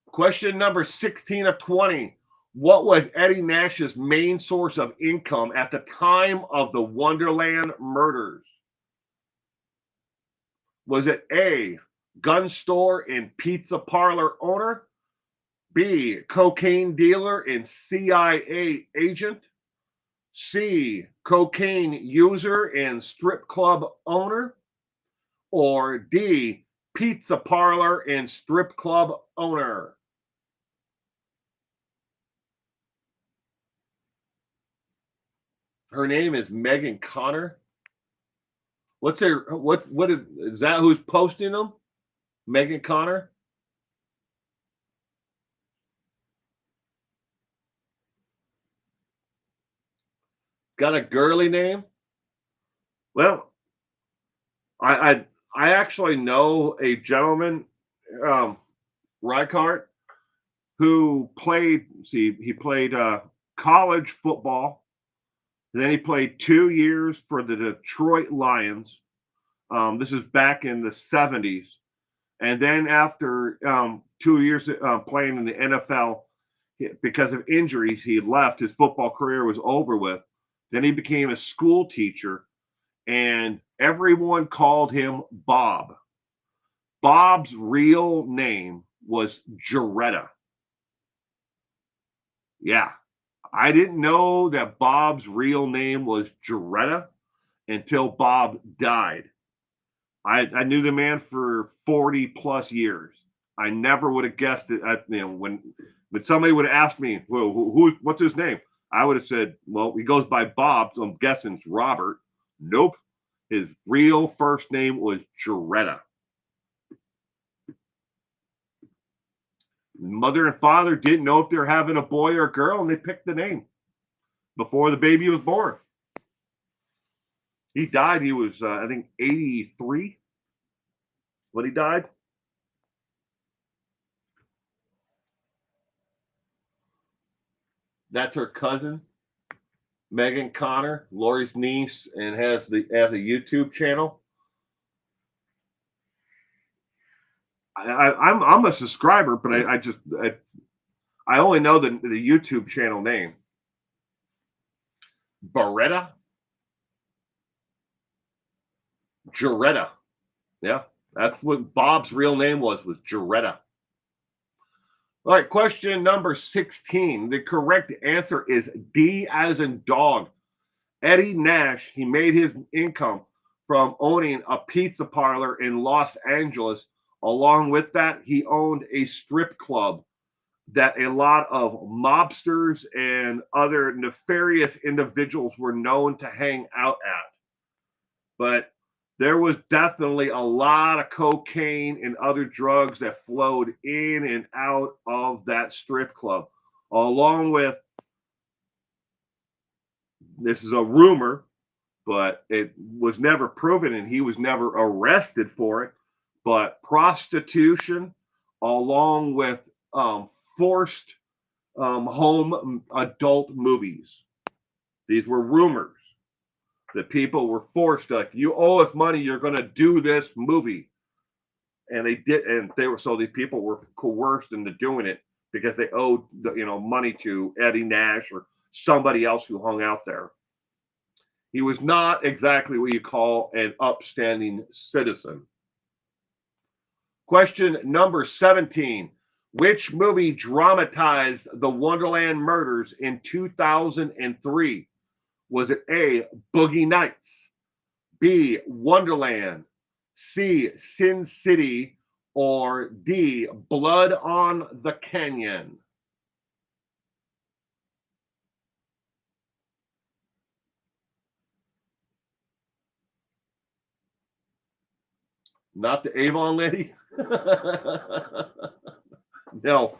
Question number 16 of 20. What was Eddie Nash's main source of income at the time of the Wonderland murders? Was it A, gun store and pizza parlor owner? B, cocaine dealer and CIA agent? C, cocaine user and strip club owner? Or D, pizza parlor and strip club owner? Her name is Megan Connor. What is that? Who's posting them? Megan Connor. Got a girly name? Well, I actually know a gentleman, Reichardt, who played. He played college football. Then he played 2 years for the Detroit Lions. This is back in the 70s. And then after 2 years playing in the NFL, because of injuries, he left. His football career was over with. Then he became a school teacher, and everyone called him Bob. Bob's real name was Jaretta. Yeah. I didn't know that Bob's real name was Jaretta until Bob died. I knew the man for 40 plus years. I never would have guessed it. When somebody would have asked me, well, what's his name? I would have said, well, he goes by Bob, so I'm guessing it's Robert. Nope. His real first name was Jaretta. Mother and father didn't know if they were having a boy or a girl, and they picked the name before the baby was born. He died. He was, I think, 83 when he died. That's her cousin, Megan Connor, Lori's niece, and has a YouTube channel. I'm a subscriber, but I only know the YouTube channel name. Jaretta. Yeah, that's what Bob's real name was Jaretta. All right, question number 16. The correct answer is D as in dog. Eddie Nash, he made his income from owning a pizza parlor in Los Angeles. Along with that, he owned a strip club that a lot of mobsters and other nefarious individuals were known to hang out at. But there was definitely a lot of cocaine and other drugs that flowed in and out of that strip club, along with, this is a rumor, but it was never proven and he was never arrested for it, but prostitution along with forced home adult movies. These were rumors that people were forced, like, you owe us money, you're going to do this movie. And they did, and so these people were coerced into doing it because they owed money to Eddie Nash or somebody else who hung out there. He was not exactly what you call an upstanding citizen. Question number 17. Which movie dramatized the Wonderland Murders in 2003? Was it A, Boogie Nights, B, Wonderland, C, Sin City, or D, Blood on the Canyon? Not the Avon lady? No.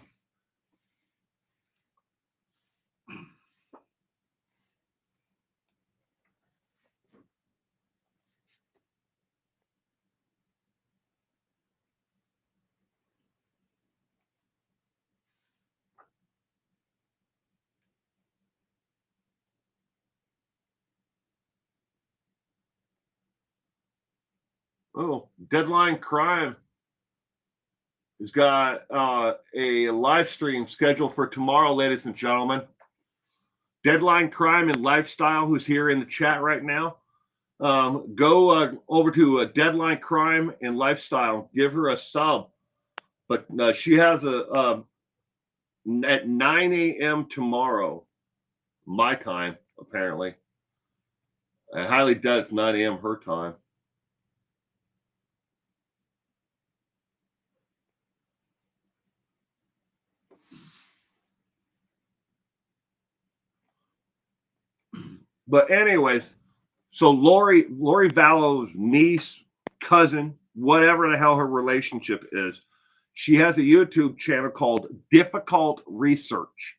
Oh, Deadline Crime has got a live stream scheduled for tomorrow, ladies and gentlemen. Deadline Crime and Lifestyle, who's here in the chat right now. Go over to Deadline Crime and Lifestyle. Give her a sub. But she has at 9 a.m. tomorrow, my time, apparently. I highly doubt it's 9 a.m. her time. But anyways, so Lori Vallow's niece, cousin, whatever the hell her relationship is, she has a YouTube channel called Difficult Research.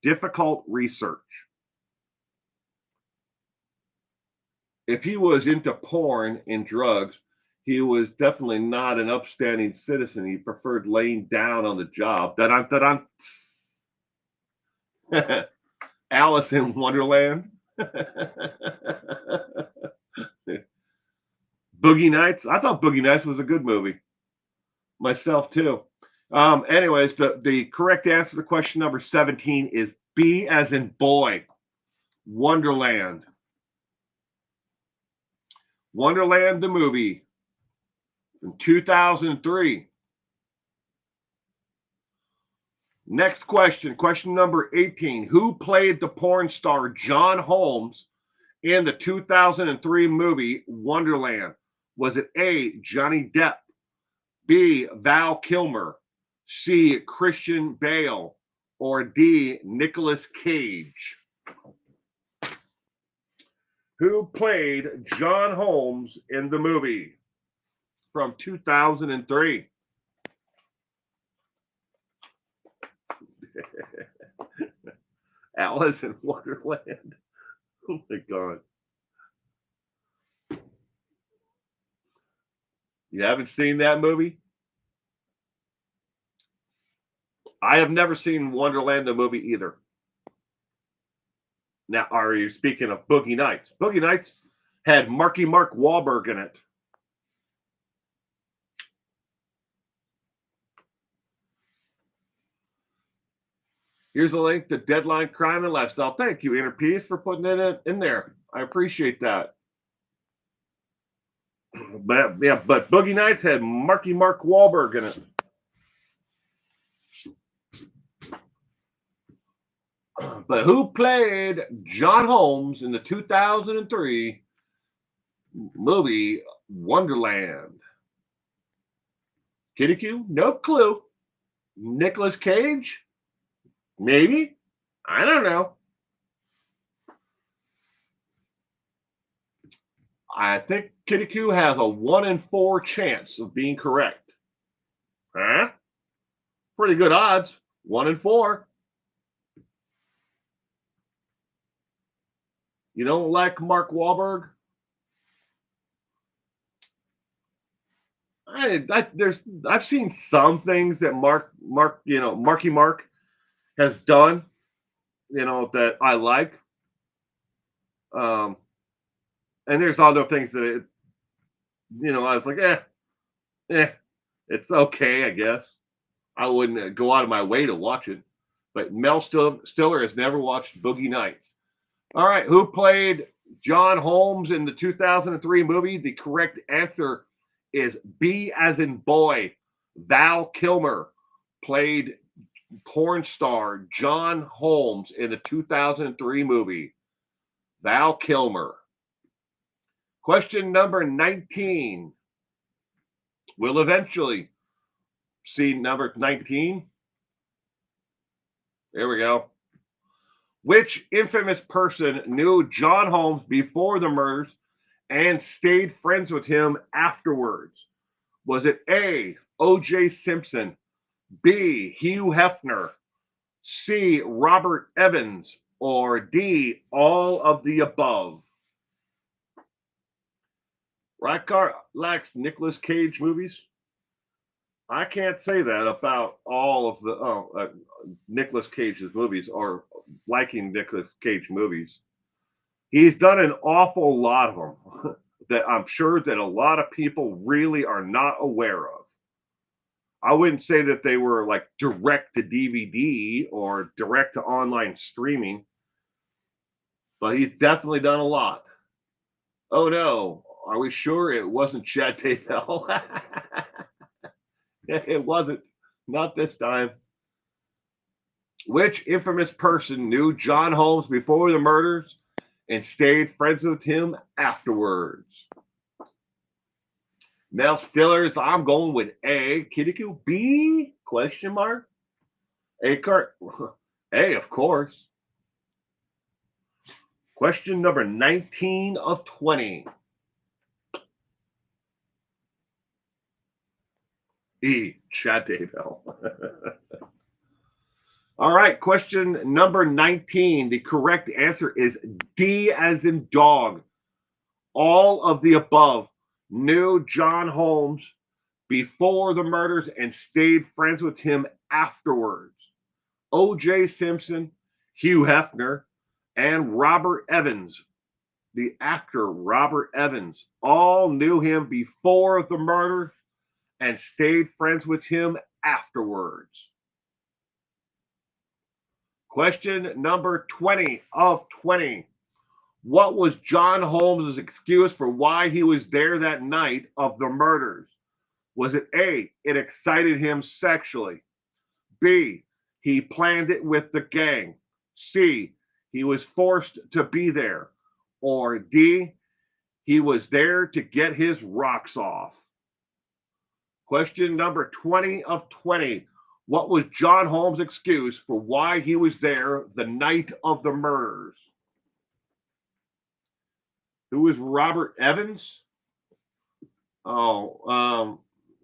Difficult Research. If he was into porn and drugs, he was definitely not an upstanding citizen. He preferred laying down on the job. Alice in Wonderland. Boogie Nights. I thought Boogie Nights was a good movie. Myself too. Anyways, the correct answer to question number 17 is B as in boy. Wonderland. Wonderland, the movie. in 2003. Next question, question number 18. Who played the porn star John Holmes in the 2003 movie Wonderland? Was it A, Johnny Depp, B, Val Kilmer, C, Christian Bale, or D, Nicolas Cage? Who played John Holmes in the movie from 2003? Alice in Wonderland. Oh my God. You haven't seen that movie? I have never seen Wonderland the movie either. Now, are you speaking of Boogie Nights? Boogie Nights had Mark Wahlberg in it. Here's a link to Deadline Crime and Lifestyle. Thank you, Inner Peace, for putting it in there. I appreciate that. But Boogie Nights had Mark Wahlberg in it. But who played John Holmes in the 2003 movie Wonderland? Kitty Q? No clue. Nicolas Cage? Maybe. I don't know. I think Kitty Q has a 1 in 4 chance of being correct. Huh? Pretty good odds. 1 in 4. You don't like Mark Wahlberg? I've seen some things that Marky Mark has done, that I like. And there's other things that I was like, it's okay, I guess. I wouldn't go out of my way to watch it. But Mel Stiller has never watched Boogie Nights. All right, who played John Holmes in the 2003 movie? The correct answer is B as in boy. Val Kilmer played porn star John Holmes in the 2003 movie. Val Kilmer. Question number 19. We'll eventually see number 19. There we go. Which infamous person knew John Holmes before the murders and stayed friends with him afterwards? Was it A, O.J. Simpson, B, Hugh Hefner, C, Robert Evans, or D, all of the above? Rycart likes Nicolas Cage movies. I can't say that about all of the Nicolas Cage's movies or liking Nicolas Cage movies. He's done an awful lot of them that I'm sure that a lot of people really are not aware of. I wouldn't say that they were like direct to DVD or direct to online streaming, but he's definitely done a lot. Oh no, are we sure it wasn't Chad Daybell? It wasn't. Not this time. Which infamous person knew John Holmes before the murders and stayed friends with him afterwards? Mel Stillers, I'm going with A. Kitty Q. B? Question mark? A, Kurt. A, of course. Question number 19 of 20. E, Chad Daybell. All right, question number 19. The correct answer is D as in dog. All of the above knew John Holmes before the murders and stayed friends with him afterwards. O.J. Simpson, Hugh Hefner, and Robert Evans, the actor Robert Evans, all knew him before the murder and stayed friends with him afterwards. Question number 20 of 20. What was John Holmes' excuse for why he was there that night of the murders? Was it A, it excited him sexually? B, he planned it with the gang? C, he was forced to be there? Or D, he was there to get his rocks off? Question number 20 of 20. What was John Holmes' excuse for why he was there the night of the murders? Who was Robert Evans?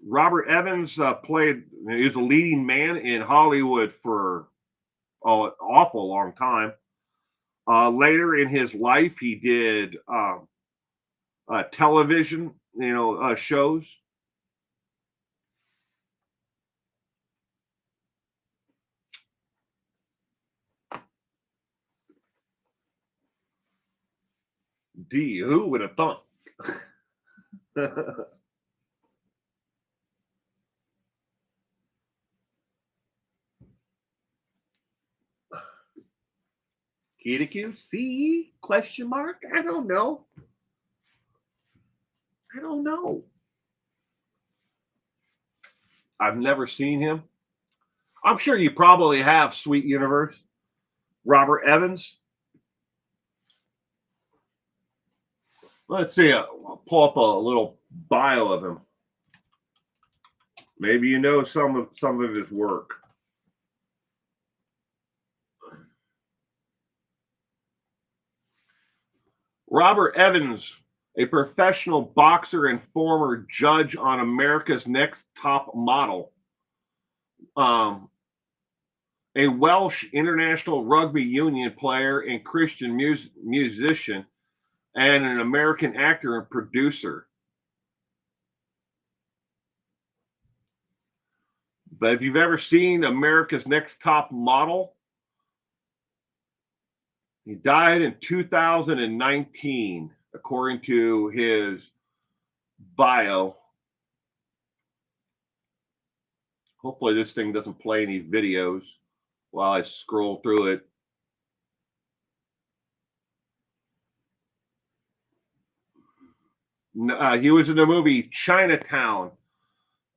Robert Evans he was a leading man in Hollywood for an awful long time. Later in his life, he did television, shows. D, who would have thought? Q? C? Question mark? I don't know. I've never seen him. I'm sure you probably have, Sweet Universe. Robert Evans. Let's see. I'll pull up a little bio of him. Maybe you know some of his work. Robert Evans, a professional boxer and former judge on America's Next Top Model. A Welsh international rugby union player and Christian musician, and an American actor and producer. But if you've ever seen America's Next Top Model, he died in 2019, according to his bio. Hopefully this thing doesn't play any videos while I scroll through it. He was in the movie Chinatown,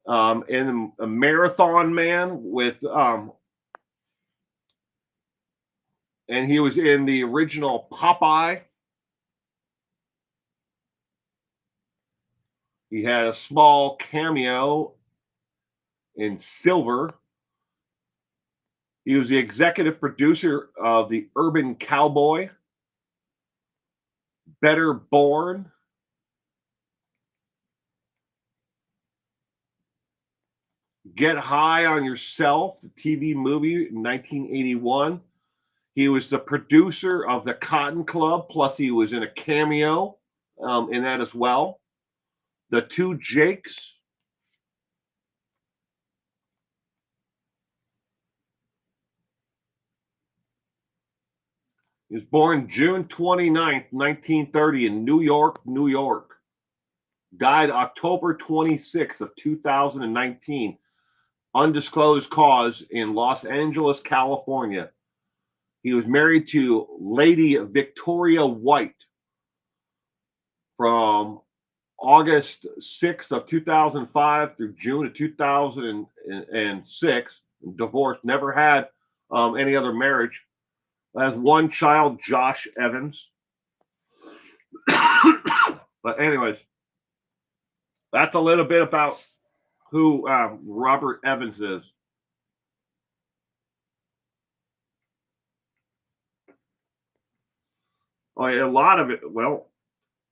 in a Marathon Man with, and he was in the original Popeye. He had a small cameo in Silver. He was the executive producer of The Urban Cowboy, Better Born, Get High on Yourself, the TV movie in 1981. He was the producer of The Cotton Club, plus he was in a cameo in that as well. The Two Jakes. He was born June 29th, 1930 in New York, New York. Died October 26th of 2019. Undisclosed cause in Los Angeles, California. He was married to Lady Victoria White from August 6th of 2005 through June of 2006. Divorced, never had any other marriage. Has one child, Josh Evans. But anyways, that's a little bit about who Robert Evans is. A lot of it, well,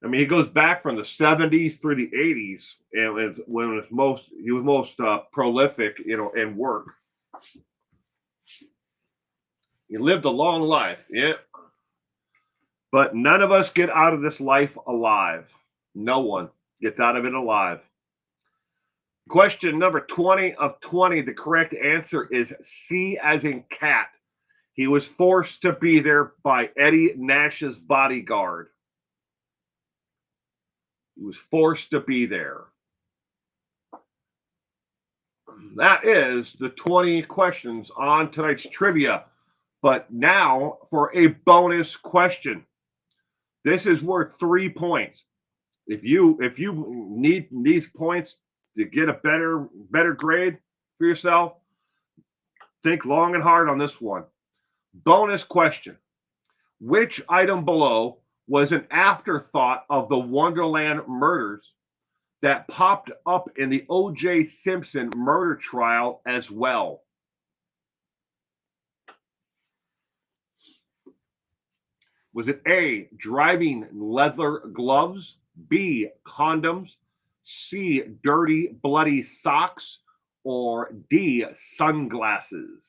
I mean, he goes back from the 70s through the 80s, and it's when he was most prolific, in work. He lived a long life, yeah. But none of us get out of this life alive. No one gets out of it alive. Question number 20 of 20. The correct answer is C as in cat. He was forced to be there by Eddie Nash's bodyguard. He was forced to be there. That is the 20 questions on tonight's trivia. But now for a bonus question. This is worth 3 points. If you need these points to get a better grade for yourself, think long and hard on this one. Bonus question. Which item below was an afterthought of the Wonderland murders that popped up in the O.J. Simpson murder trial as well? Was it A, driving leather gloves, B, condoms, C, dirty, bloody socks, or D, sunglasses?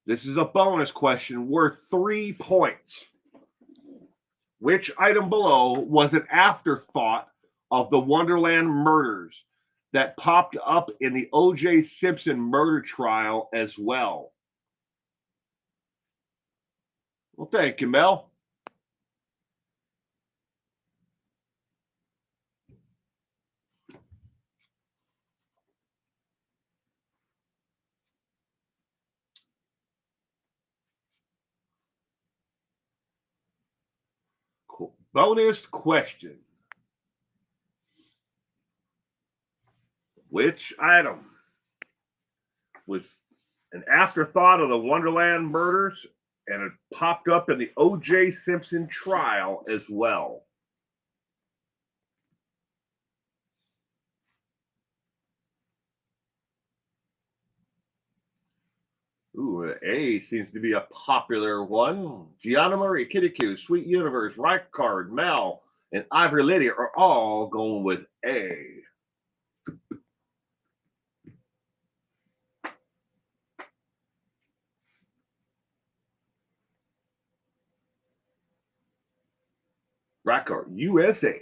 This is a bonus question worth 3 points. Which item below was an afterthought of the Wonderland murders that popped up in the O.J. Simpson murder trial as well? Well, thank you, Mel. Cool. Bonus question. Which item was an afterthought of the Wonderland murders and it popped up in the O.J. Simpson trial as well? Ooh, A seems to be a popular one. Gianna Marie, Kitty Q, Sweet Universe, Right Card, Mel, and Ivory Lady are all going with A. Right Card, USA.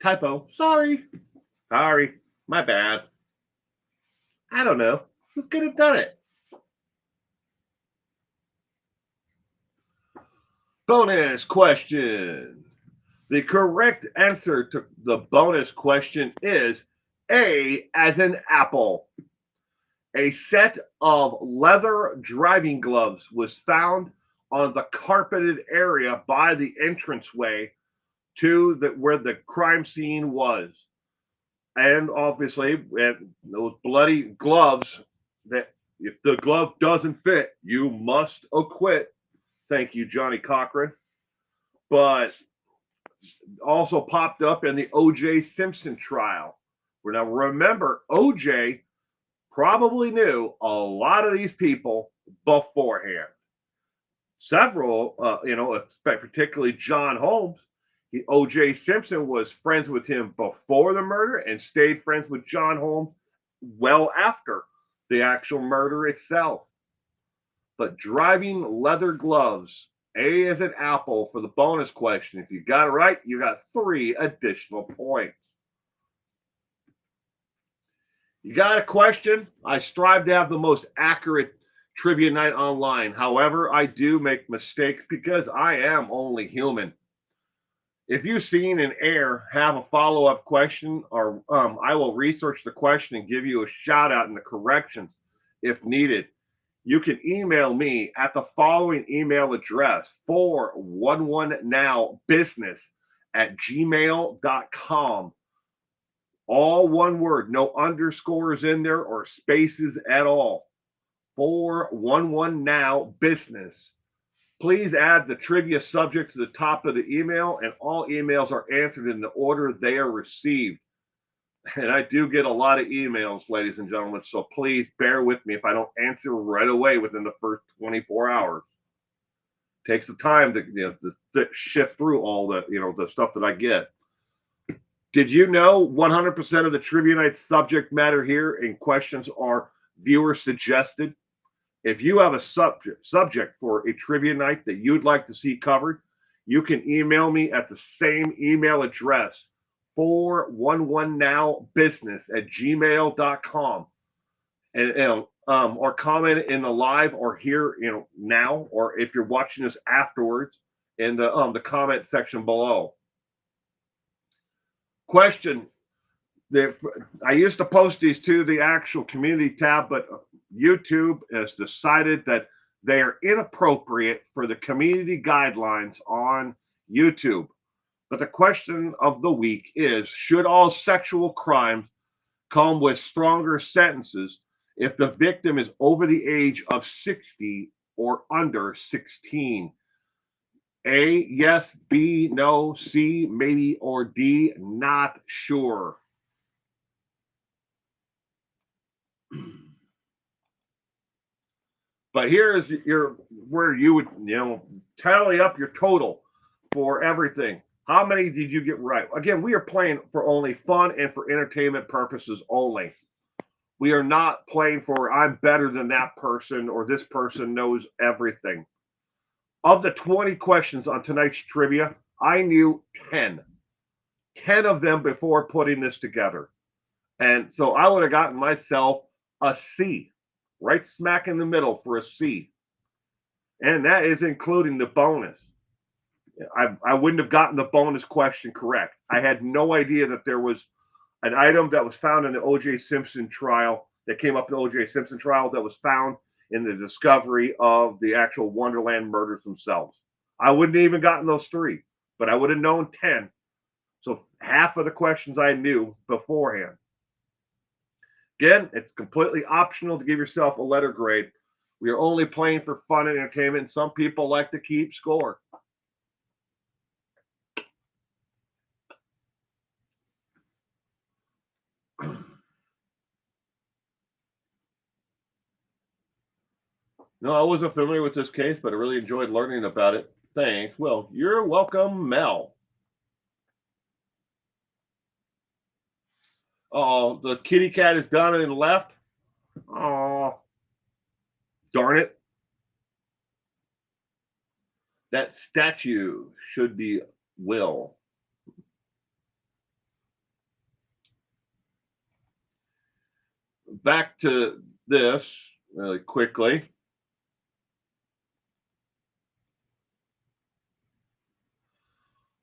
Typo. Sorry. My bad. I don't know. Who could have done it? Bonus question. The correct answer to the bonus question is A as in apple. A set of leather driving gloves was found on the carpeted area by the entranceway to where the crime scene was. And obviously, those bloody gloves, that if the glove doesn't fit, you must acquit. Thank you, Johnny Cochran. But also popped up in the O.J. Simpson trial. Now, remember, O.J. probably knew a lot of these people beforehand. Several, particularly John Holmes. O.J. Simpson was friends with him before the murder and stayed friends with John Holmes well after the actual murder itself. But driving leather gloves, A as an apple for the bonus question. If you got it right, you got 3 additional points. You got a question? I strive to have the most accurate trivia night online. However, I do make mistakes because I am only human. If you've seen an air have a follow-up question, or I will research the question and give you a shout out in the corrections if needed. You can email me at the following email address, 411nowbusiness@gmail.com. All one word, no underscores in there or spaces at all. 411nowbusiness. Please add the trivia subject to the top of the email, and all emails are answered in the order they are received. And I do get a lot of emails, ladies and gentlemen, so please bear with me if I don't answer right away within the first 24 hours. It takes the time to shift through all the stuff that I get. Did you know 100% of the Trivia Night subject matter here and questions are viewer suggested? If you have a subject for a trivia night that you'd like to see covered, you can email me at the same email address, 411nowbusiness@gmail.com, and or comment in the live or here now, or if you're watching this afterwards in the comment section below. Question. I used to post these to the actual community tab, but YouTube has decided that they are inappropriate for the community guidelines on YouTube. But the question of the week is, should all sexual crimes come with stronger sentences if the victim is over the age of 60 or under 16? A, yes, B, no, C, maybe, or D, not sure. But here's your where you would tally up your total for everything. How many did you get right? Again, we are playing for only fun and for entertainment purposes only. We are not playing for I'm better than that person or this person knows everything. Of the 20 questions on tonight's trivia, I knew 10. 10 of them before putting this together. And so I would have gotten myself a C, right smack in the middle for a C. And that is including the bonus. I wouldn't have gotten the bonus question correct. I had no idea that there was an item that was found in the O.J. Simpson trial that came up in the O.J. Simpson trial that was found in the discovery of the actual Wonderland murders themselves. I wouldn't have even gotten those 3, but I would have known 10. So half of the questions I knew beforehand. Again, it's completely optional to give yourself a letter grade. We are only playing for fun and entertainment, and some people like to keep score. No, I wasn't familiar with this case, but I really enjoyed learning about it. Thanks. Well, you're welcome, Mel. Oh, the kitty cat is done and left. Oh, darn it. That statue should be Will. Back to this really quickly.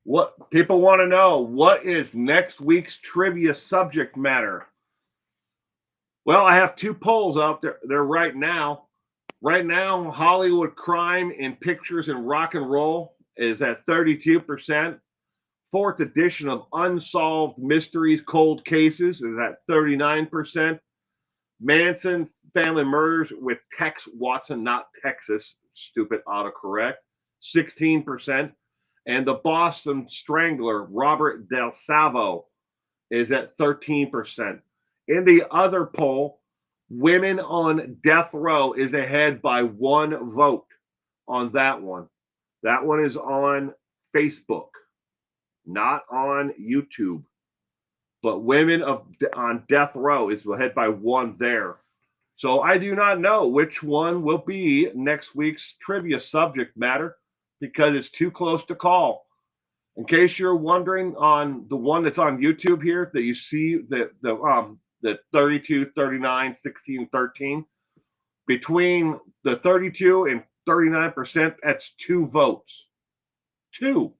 What people want to know, what is next week's trivia subject matter? Well, I have 2 polls out there right now. Right now, Hollywood crime in pictures and rock and roll is at 32%. 4th edition of Unsolved Mysteries Cold Cases is at 39%. Manson Family Murders with Tex Watson, not Texas, stupid autocorrect, 16%. And the Boston Strangler, Robert Del Salvo, is at 13%. In the other poll, Women on Death Row is ahead by 1 vote on that one. That one is on Facebook, not on YouTube. But Women on Death Row is ahead by 1 there. So I do not know which one will be next week's trivia subject matter because it's too close to call. In case you're wondering, on the one that's on YouTube here that you see the 32, 39, 16, 13, between the 32 and 39%, that's 2 votes. 2.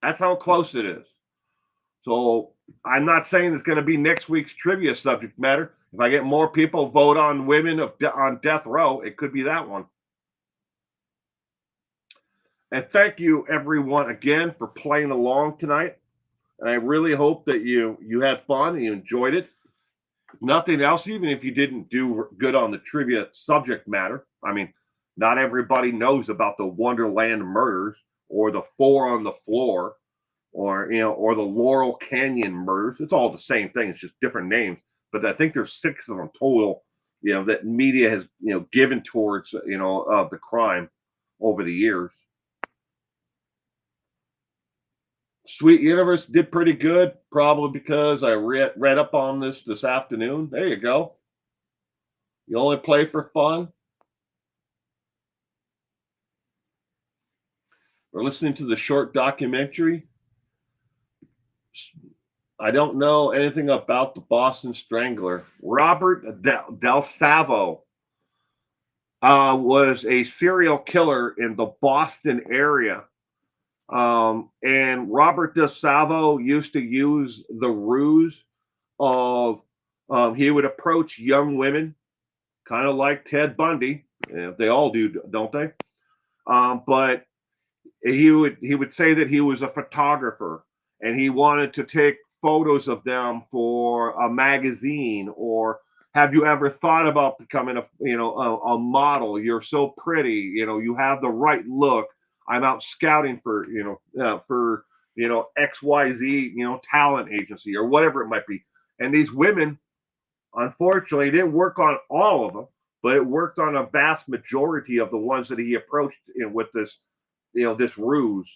That's how close it is. So I'm not saying it's going to be next week's trivia subject matter. If I get more people vote on Women on Death Row, it could be that one. And thank you, everyone, again for playing along tonight. And I really hope that you had fun and you enjoyed it. Nothing else, even if you didn't do good on the trivia subject matter. I mean, not everybody knows about the Wonderland Murders or the 4 on the Floor or or the Laurel Canyon Murders. It's all the same thing. It's just different names. But I think there's 6 of them total, that media has, given towards, the crime over the years. Sweet Universe did pretty good, probably because I read up on this afternoon. There you go. You only play for fun. We're listening to the short documentary. I don't know anything about the Boston Strangler. Robert Del Salvo was a serial killer in the Boston area. And Robert DeSalvo used to use the ruse of he would approach young women, kind of like Ted Bundy. They all do, don't they? But he would say that he was a photographer and he wanted to take photos of them for a magazine. Or have you ever thought about becoming a model? You're so pretty, you have the right look. I'm out scouting for XYZ, talent agency or whatever it might be. And these women, unfortunately, it didn't work on all of them, but it worked on a vast majority of the ones that he approached with this ruse.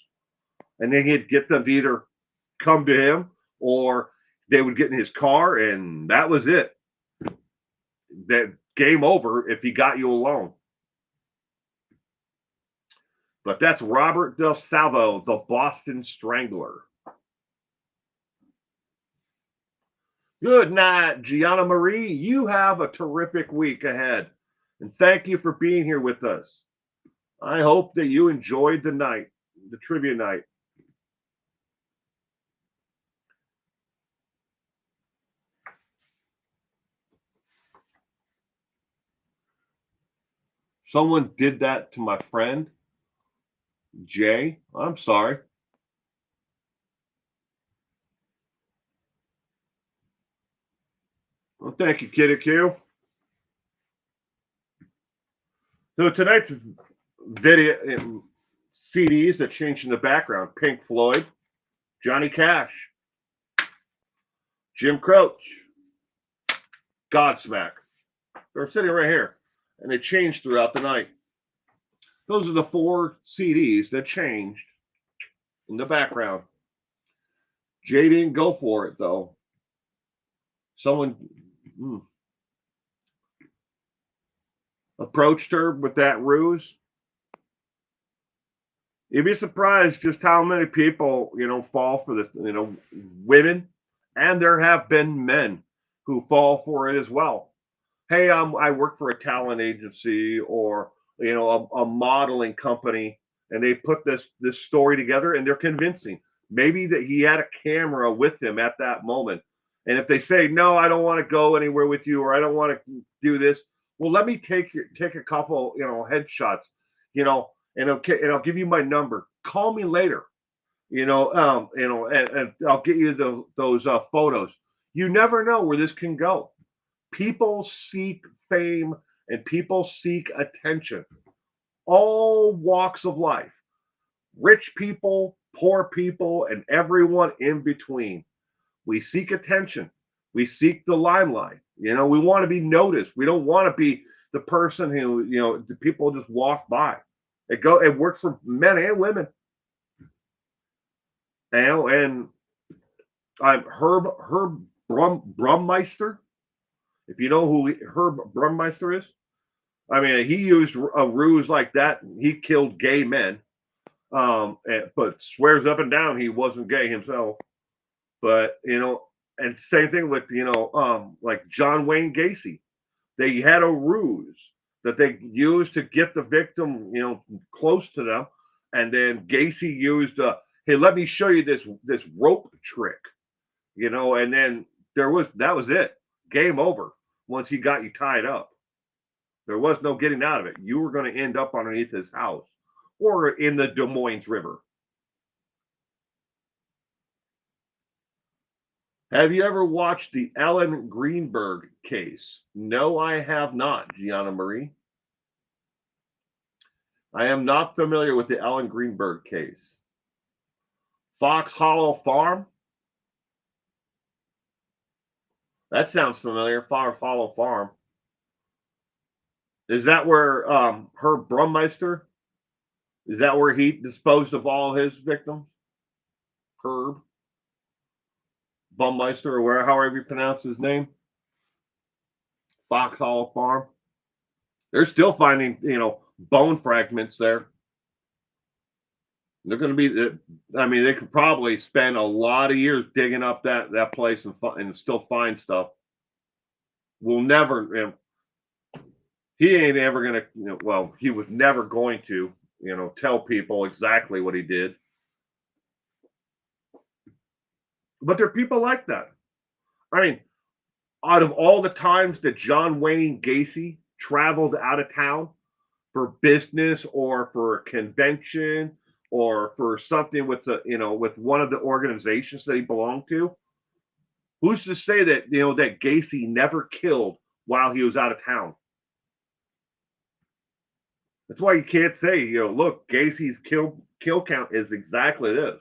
And then he'd get them to either come to him or they would get in his car, and that was it. That game over if he got you alone. But that's Robert DeSalvo, the Boston Strangler. Good night, Gianna Marie. You have a terrific week ahead. And thank you for being here with us. I hope that you enjoyed the night, the trivia night. Someone did that to my friend, Jay. I'm sorry. Well, thank you, Kitty Q. So tonight's video CDs that changed in the background: Pink Floyd, Johnny Cash, Jim Croce, Godsmack. They're sitting right here, and they changed throughout the night. Those are the 4 CDs that changed in the background. Jay didn't go for it though. Someone approached her with that ruse. You'd be surprised just how many people, fall for this, women, and there have been men who fall for it as well. Hey, I work for a talent agency or, a modeling company, and they put this story together and they're convincing. Maybe that he had a camera with him at that moment. And if they say, no, I don't want to go anywhere with you, or I don't want to do this, well, let me take a couple, headshots, and I'll give you my number. Call me later, and I'll get you those photos. You never know where this can go. People seek fame and people seek attention. All walks of life, rich people, poor people, and everyone in between. We seek attention. We seek the limelight. We want to be noticed. We don't want to be the person who, the people just walk by. It works for men and women. And I'm Herb Brummeister. If you know who Herb Brummeister is, I mean, he used a ruse like that. He killed gay men, but swears up and down he wasn't gay himself. But and same thing with like John Wayne Gacy. They had a ruse that they used to get the victim, close to them, and then Gacy used hey, let me show you this rope trick, and then that was it. Game over once he got you tied up. There was no getting out of it. You were going to end up underneath his house or in the Des Moines River. Have you ever watched the Ellen Greenberg case? No, I have not, Gianna Marie. I am not familiar with the Ellen Greenberg case. Fox Hollow Farm? That sounds familiar. Fox Hollow Farm. Is that where Herb Brummeister? Is that where he disposed of all his victims? Herb Brummeister, or however you pronounce his name. Fox Hollow Farm. They're still finding, bone fragments there. They're going to be. I mean, they could probably spend a lot of years digging up that place and still find stuff. We'll never. He ain't ever going to. Well, he was never going to. Tell people exactly what he did. But there are people like that. I mean, out of all the times that John Wayne Gacy traveled out of town for business or for a convention or for something with the with one of the organizations that he belonged to, who's to say that that Gacy never killed while he was out of town? That's why you can't say, look, Gacy's kill count is exactly this,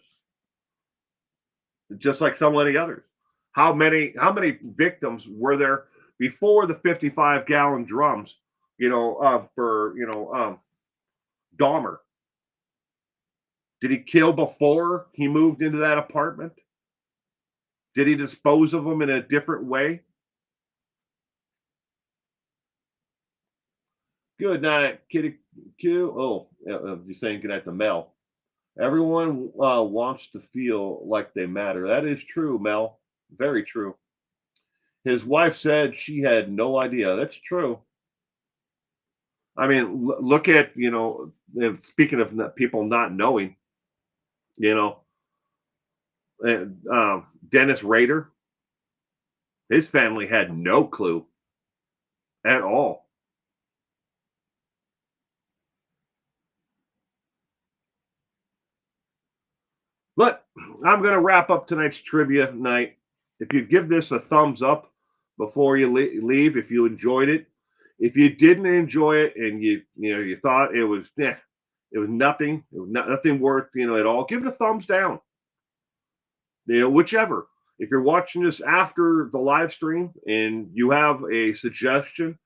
just like so many others. How many victims were there before the 55-gallon drums? For Dahmer. Did he kill before he moved into that apartment? Did he dispose of them in a different way? Good night, Kitty Q. Oh, you're saying good night to Mel. Everyone wants to feel like they matter. That is true, Mel. Very true. His wife said she had no idea. That's true. I mean, look at, speaking of people not knowing, you know, Dennis Rader, his family had no clue at all. But I'm going to wrap up tonight's trivia night. If you give this a thumbs up before you leave, if you enjoyed it, if you didn't enjoy it and you thought it was nothing, it was nothing worth at all, give it a thumbs down. Whichever. If you're watching this after the live stream and you have a suggestion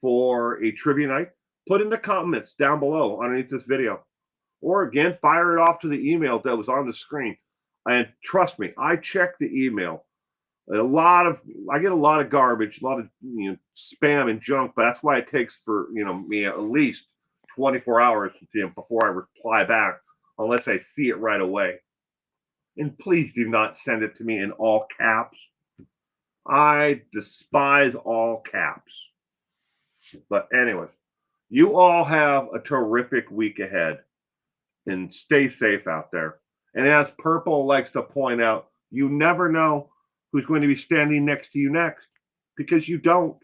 for a trivia night, put in the comments down below underneath this video. Or again, fire it off to the email that was on the screen. And trust me, I check the email. I get a lot of garbage, a lot of spam and junk, but that's why it takes for me at least 24 hours before I reply back, unless I see it right away. And please do not send it to me in all caps. I despise all caps. But anyways, you all have a terrific week ahead and stay safe out there. And as Purple likes to point out, you never know who's going to be standing next to you next, because you don't.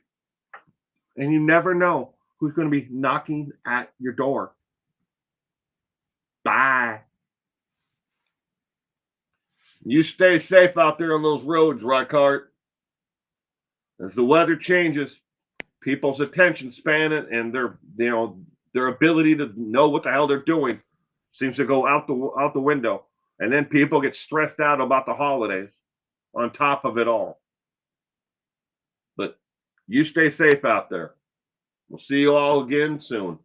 And you never know who's going to be knocking at your door. Bye. You stay safe out there on those roads, Reichardt. As the weather changes, people's attention span and their ability to know what the hell they're doing seems to go out the window. And then people get stressed out about the holidays on top of it all. But you stay safe out there. We'll see you all again soon.